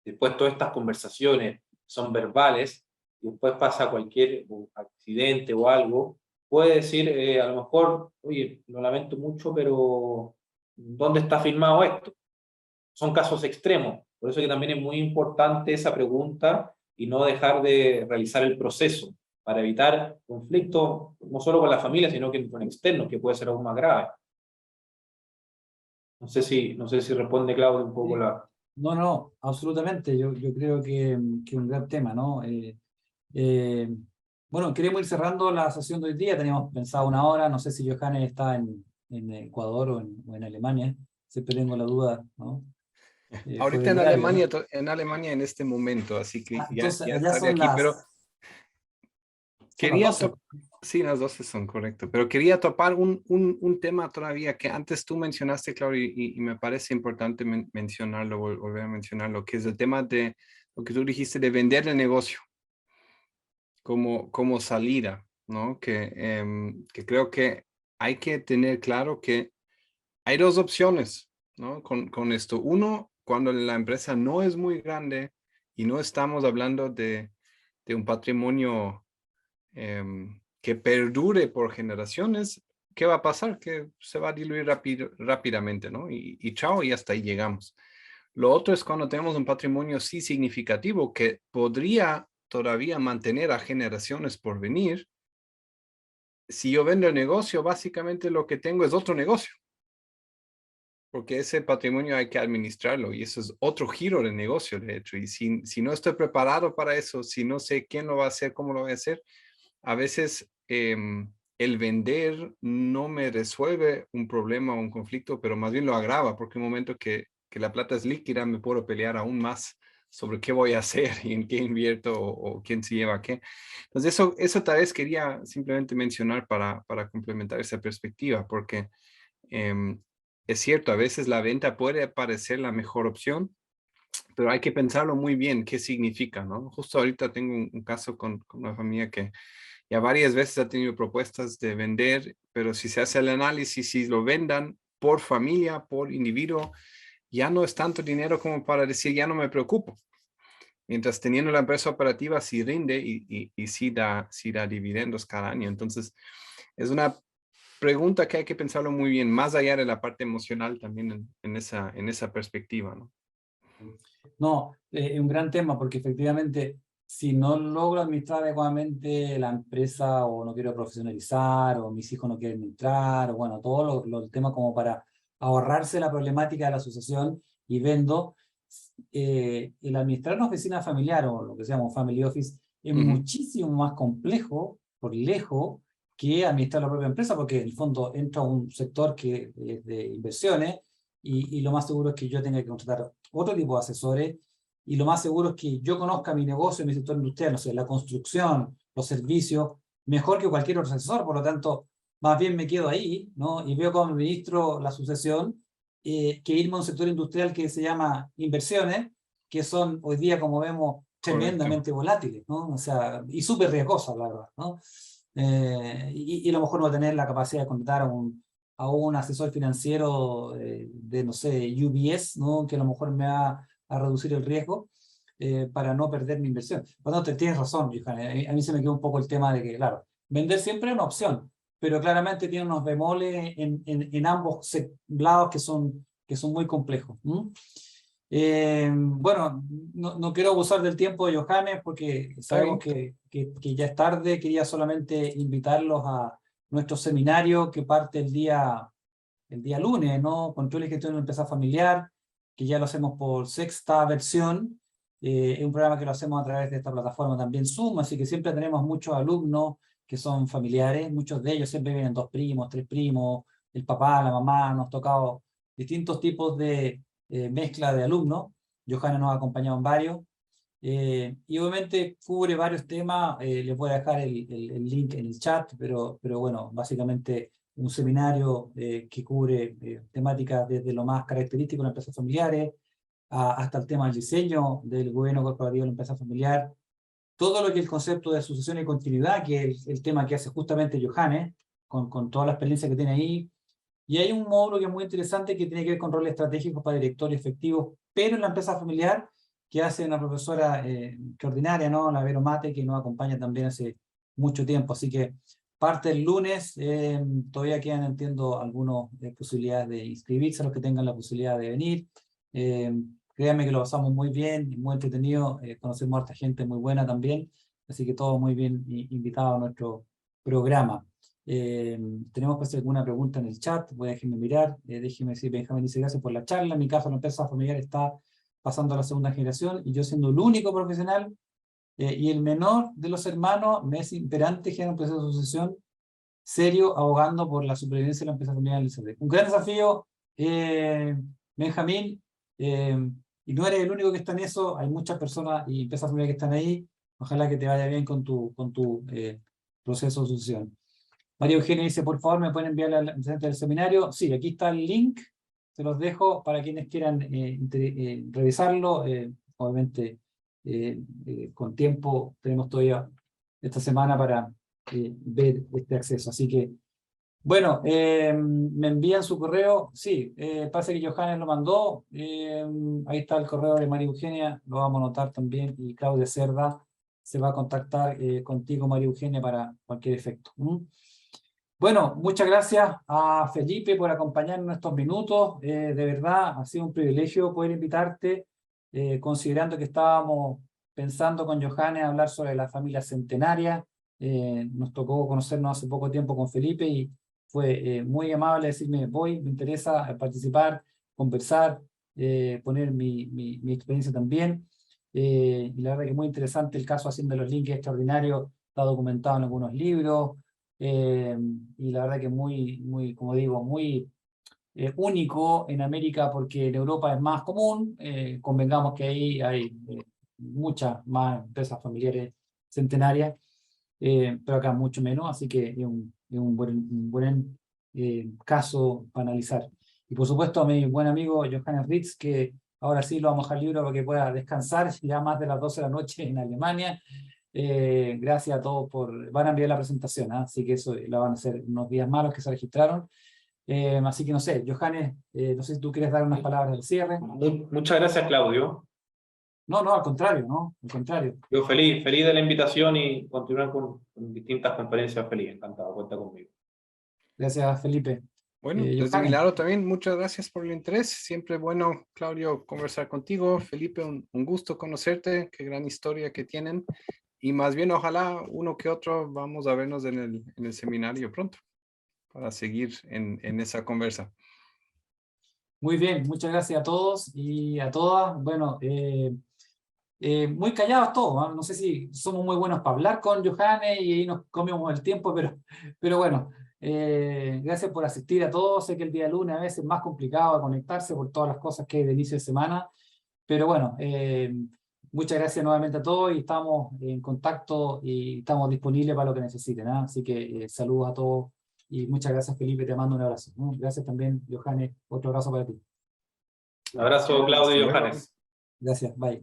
[SPEAKER 3] después todas estas conversaciones son verbales y después pasa cualquier accidente o algo, puede decir a lo mejor, oye, lo lamento mucho, pero ¿dónde está firmado esto? Son casos extremos, por eso que también es muy importante esa pregunta y no dejar de realizar el proceso para evitar conflictos no solo con la familia, sino que con externos, que puede ser aún más grave. No sé si responde Claudio un poco
[SPEAKER 1] Sí.
[SPEAKER 3] la...
[SPEAKER 1] No, no, absolutamente. Yo creo que un gran tema, ¿no? Eh, bueno, queremos ir cerrando la sesión de hoy día. Teníamos pensado una hora. No sé si Johannes está en Ecuador o en Alemania. Siempre tengo la duda, ¿no? Por
[SPEAKER 2] Ahorita
[SPEAKER 1] el horario, ¿no?
[SPEAKER 2] En Alemania en este momento, así que
[SPEAKER 1] Ah, entonces,
[SPEAKER 2] ya
[SPEAKER 1] allá
[SPEAKER 2] estaré aquí, pero
[SPEAKER 1] son las
[SPEAKER 2] quería
[SPEAKER 1] 12.
[SPEAKER 2] sí, las 12 son correcto, pero quería topar un tema todavía que antes tú mencionaste, Claudio, y me parece importante mencionarlo, volver a mencionarlo, que es el tema de lo que tú dijiste de vender el negocio como salida, ¿no? Que creo que hay que tener claro que hay dos opciones ¿no? Con esto. Uno, cuando la empresa no es muy grande y no estamos hablando de un patrimonio que perdure por generaciones, ¿qué va a pasar? Que se va a diluir rápidamente, ¿no? Y chao, y hasta ahí llegamos. Lo otro es cuando tenemos un patrimonio sí significativo que podría todavía mantener a generaciones por venir. Si yo vendo el negocio, básicamente lo que tengo es otro negocio, porque ese patrimonio hay que administrarlo y eso es otro giro de negocio, de hecho. Y si no estoy preparado para eso, si no sé quién lo va a hacer, cómo lo va a hacer, a veces el vender no me resuelve un problema o un conflicto, pero más bien lo agrava, porque en un momento que la plata es líquida, me puedo pelear aún más sobre qué voy a hacer y en qué invierto o quién se lleva qué. Entonces eso tal vez quería simplemente mencionar para complementar esa perspectiva, porque es cierto, a veces la venta puede parecer la mejor opción, pero hay que pensarlo muy bien qué significa, ¿no? Justo ahorita tengo un caso con una familia que ya varias veces ha tenido propuestas de vender, pero si se hace el análisis, si lo vendan por familia, por individuo, ya no es tanto dinero como para decir, ya no me preocupo. Mientras teniendo la empresa operativa sí rinde y sí da dividendos cada año. Entonces, es una pregunta que hay que pensarlo muy bien, más allá de la parte emocional también en esa perspectiva, ¿no?
[SPEAKER 1] No, es un gran tema porque efectivamente si no logro administrar adecuadamente la empresa o no quiero profesionalizar o mis hijos no quieren entrar o bueno, todos los temas como para ahorrarse la problemática de la asociación y vendo, el administrar una oficina familiar o lo que se llama un family office es muchísimo más complejo por lejos que administrar la propia empresa porque en el fondo entra un sector que es de inversiones y lo más seguro es que yo tenga que contratar otro tipo de asesores y lo más seguro es que yo conozca mi negocio, mi sector industrial, no sé, la construcción, los servicios, mejor que cualquier otro asesor, por lo tanto, más bien me quedo ahí, ¿no? Y veo cómo administro la sucesión, que irme a un sector industrial que se llama inversiones, que son hoy día, como vemos,
[SPEAKER 2] Correcto.
[SPEAKER 1] tremendamente volátiles, ¿no? O sea, y súper riesgosas, la verdad, ¿no? Y a lo mejor no va a tener la capacidad de contratar a un asesor financiero de, no sé, UBS, ¿no? Que a lo mejor me va a reducir el riesgo para no perder mi inversión. Bueno, tienes razón, Johannes. A mí se me quedó un poco el tema de que, claro, vender siempre es una opción, pero claramente tiene unos bemoles en ambos lados que son muy complejos. Bueno, no quiero abusar del tiempo de Johannes porque
[SPEAKER 2] Está
[SPEAKER 1] sabemos
[SPEAKER 2] bien.
[SPEAKER 1] que ya es tarde. Quería solamente invitarlos a nuestro seminario que parte el día lunes, ¿no? Control y gestión de una empresa familiar, que ya lo hacemos por sexta versión. Es un programa que lo hacemos a través de esta plataforma también Zoom, así que siempre tenemos muchos alumnos que son familiares, muchos de ellos siempre vienen 2 primos, 3 primos, el papá, la mamá, nos ha tocado distintos tipos de mezcla de alumnos. Johanna nos ha acompañado en varios. Y obviamente cubre varios temas, les voy a dejar el link en el chat, pero bueno, básicamente un seminario que cubre temáticas desde lo más característico de las empresas familiares hasta el tema del diseño del gobierno corporativo de la empresa familiar, todo lo que es el concepto de sucesión y continuidad, que es el tema que hace justamente Johannes, con toda la experiencia que tiene ahí. Y hay un módulo que es muy interesante que tiene que ver con roles estratégicos para directores efectivos, pero en la empresa familiar, que hace una profesora extraordinaria, ¿no? La Vero Mate, que nos acompaña también hace mucho tiempo. Así que parte el lunes, todavía quedan, entiendo, algunas posibilidades de inscribirse, los que tengan la posibilidad de venir. Eh, Créanme que lo pasamos muy bien, muy entretenido, conocemos a harta gente muy buena también, así que todos muy bien invitados a nuestro programa. Tenemos que hacer alguna pregunta en el chat, voy a déjenme mirar, déjenme decir, Benjamín dice gracias por la charla, en mi caso la empresa familiar está pasando a la segunda generación y yo siendo el único profesional y el menor de los hermanos me es imperante generar un proceso de sucesión serio abogando por la supervivencia de la empresa familiar del ICD. Un gran desafío, Benjamín, y no eres el único que está en eso, hay muchas personas y empresas familiares que están ahí, ojalá que te vaya bien con tu proceso de sucesión. María Eugenia dice, por favor, ¿me pueden enviar la presente del seminario? Sí, aquí está el link, se los dejo para quienes quieran revisarlo. Obviamente, con tiempo, tenemos todavía esta semana para ver este acceso. Así que Bueno, me envían su correo. Sí, parece que Johannes lo mandó. Ahí está el correo de María Eugenia, lo vamos a anotar también. Y Claudia Cerda se va a contactar contigo, María Eugenia, para cualquier efecto. Bueno, muchas gracias a Felipe por acompañarnos estos minutos. De verdad, ha sido un privilegio poder invitarte, considerando que estábamos pensando con Johannes hablar sobre la familia centenaria. Nos tocó conocernos hace poco tiempo con Felipe y fue muy amable decirme, me interesa participar, conversar, poner mi experiencia también. Y la verdad que es muy interesante el caso haciendo los links extraordinarios, está documentado en algunos libros, y la verdad que muy, como digo, muy único en América porque en Europa es más común. Convengamos que ahí hay muchas más empresas familiares centenarias, pero acá mucho menos, así que es un buen caso para analizar. Y por supuesto a mi buen amigo Johannes Ritz, que ahora sí lo vamos a dejar libre para que pueda descansar ya más de las 12 de la noche en Alemania. Gracias a todos van a enviar la presentación, así que eso la van a hacer unos días más los que se registraron. Así que no sé, Johannes, no sé si tú quieres dar unas palabras de cierre.
[SPEAKER 3] Muchas gracias, Claudio.
[SPEAKER 1] No, al contrario, ¿no? Al contrario.
[SPEAKER 3] Yo feliz de la invitación y continuar con distintas conferencias feliz. Encantado, cuenta conmigo.
[SPEAKER 1] Gracias, Felipe.
[SPEAKER 2] Bueno, desde mi
[SPEAKER 1] Johannes.
[SPEAKER 2] lado también, muchas gracias por el interés. Siempre bueno, Claudio, conversar contigo. Felipe, un gusto conocerte. Qué gran historia que tienen. Y más bien, ojalá uno que otro vamos a vernos en el seminario pronto para seguir en esa conversa.
[SPEAKER 1] Muy bien, muchas gracias a todos y a todas. Bueno, muy callados todos, ¿no? No sé si somos muy buenos para hablar con Johannes y ahí nos comemos el tiempo, pero bueno, gracias por asistir a todos. Sé que el día lunes a veces es más complicado conectarse por todas las cosas que hay de inicio de semana, pero bueno, muchas gracias nuevamente a todos y estamos en contacto y estamos disponibles para lo que necesiten, ¿eh? Así que saludos a todos y muchas gracias, Felipe, te mando un abrazo, ¿no? Gracias también, Johannes, otro abrazo para ti.
[SPEAKER 3] Un abrazo, Claudio y Johannes.
[SPEAKER 1] Gracias, bye.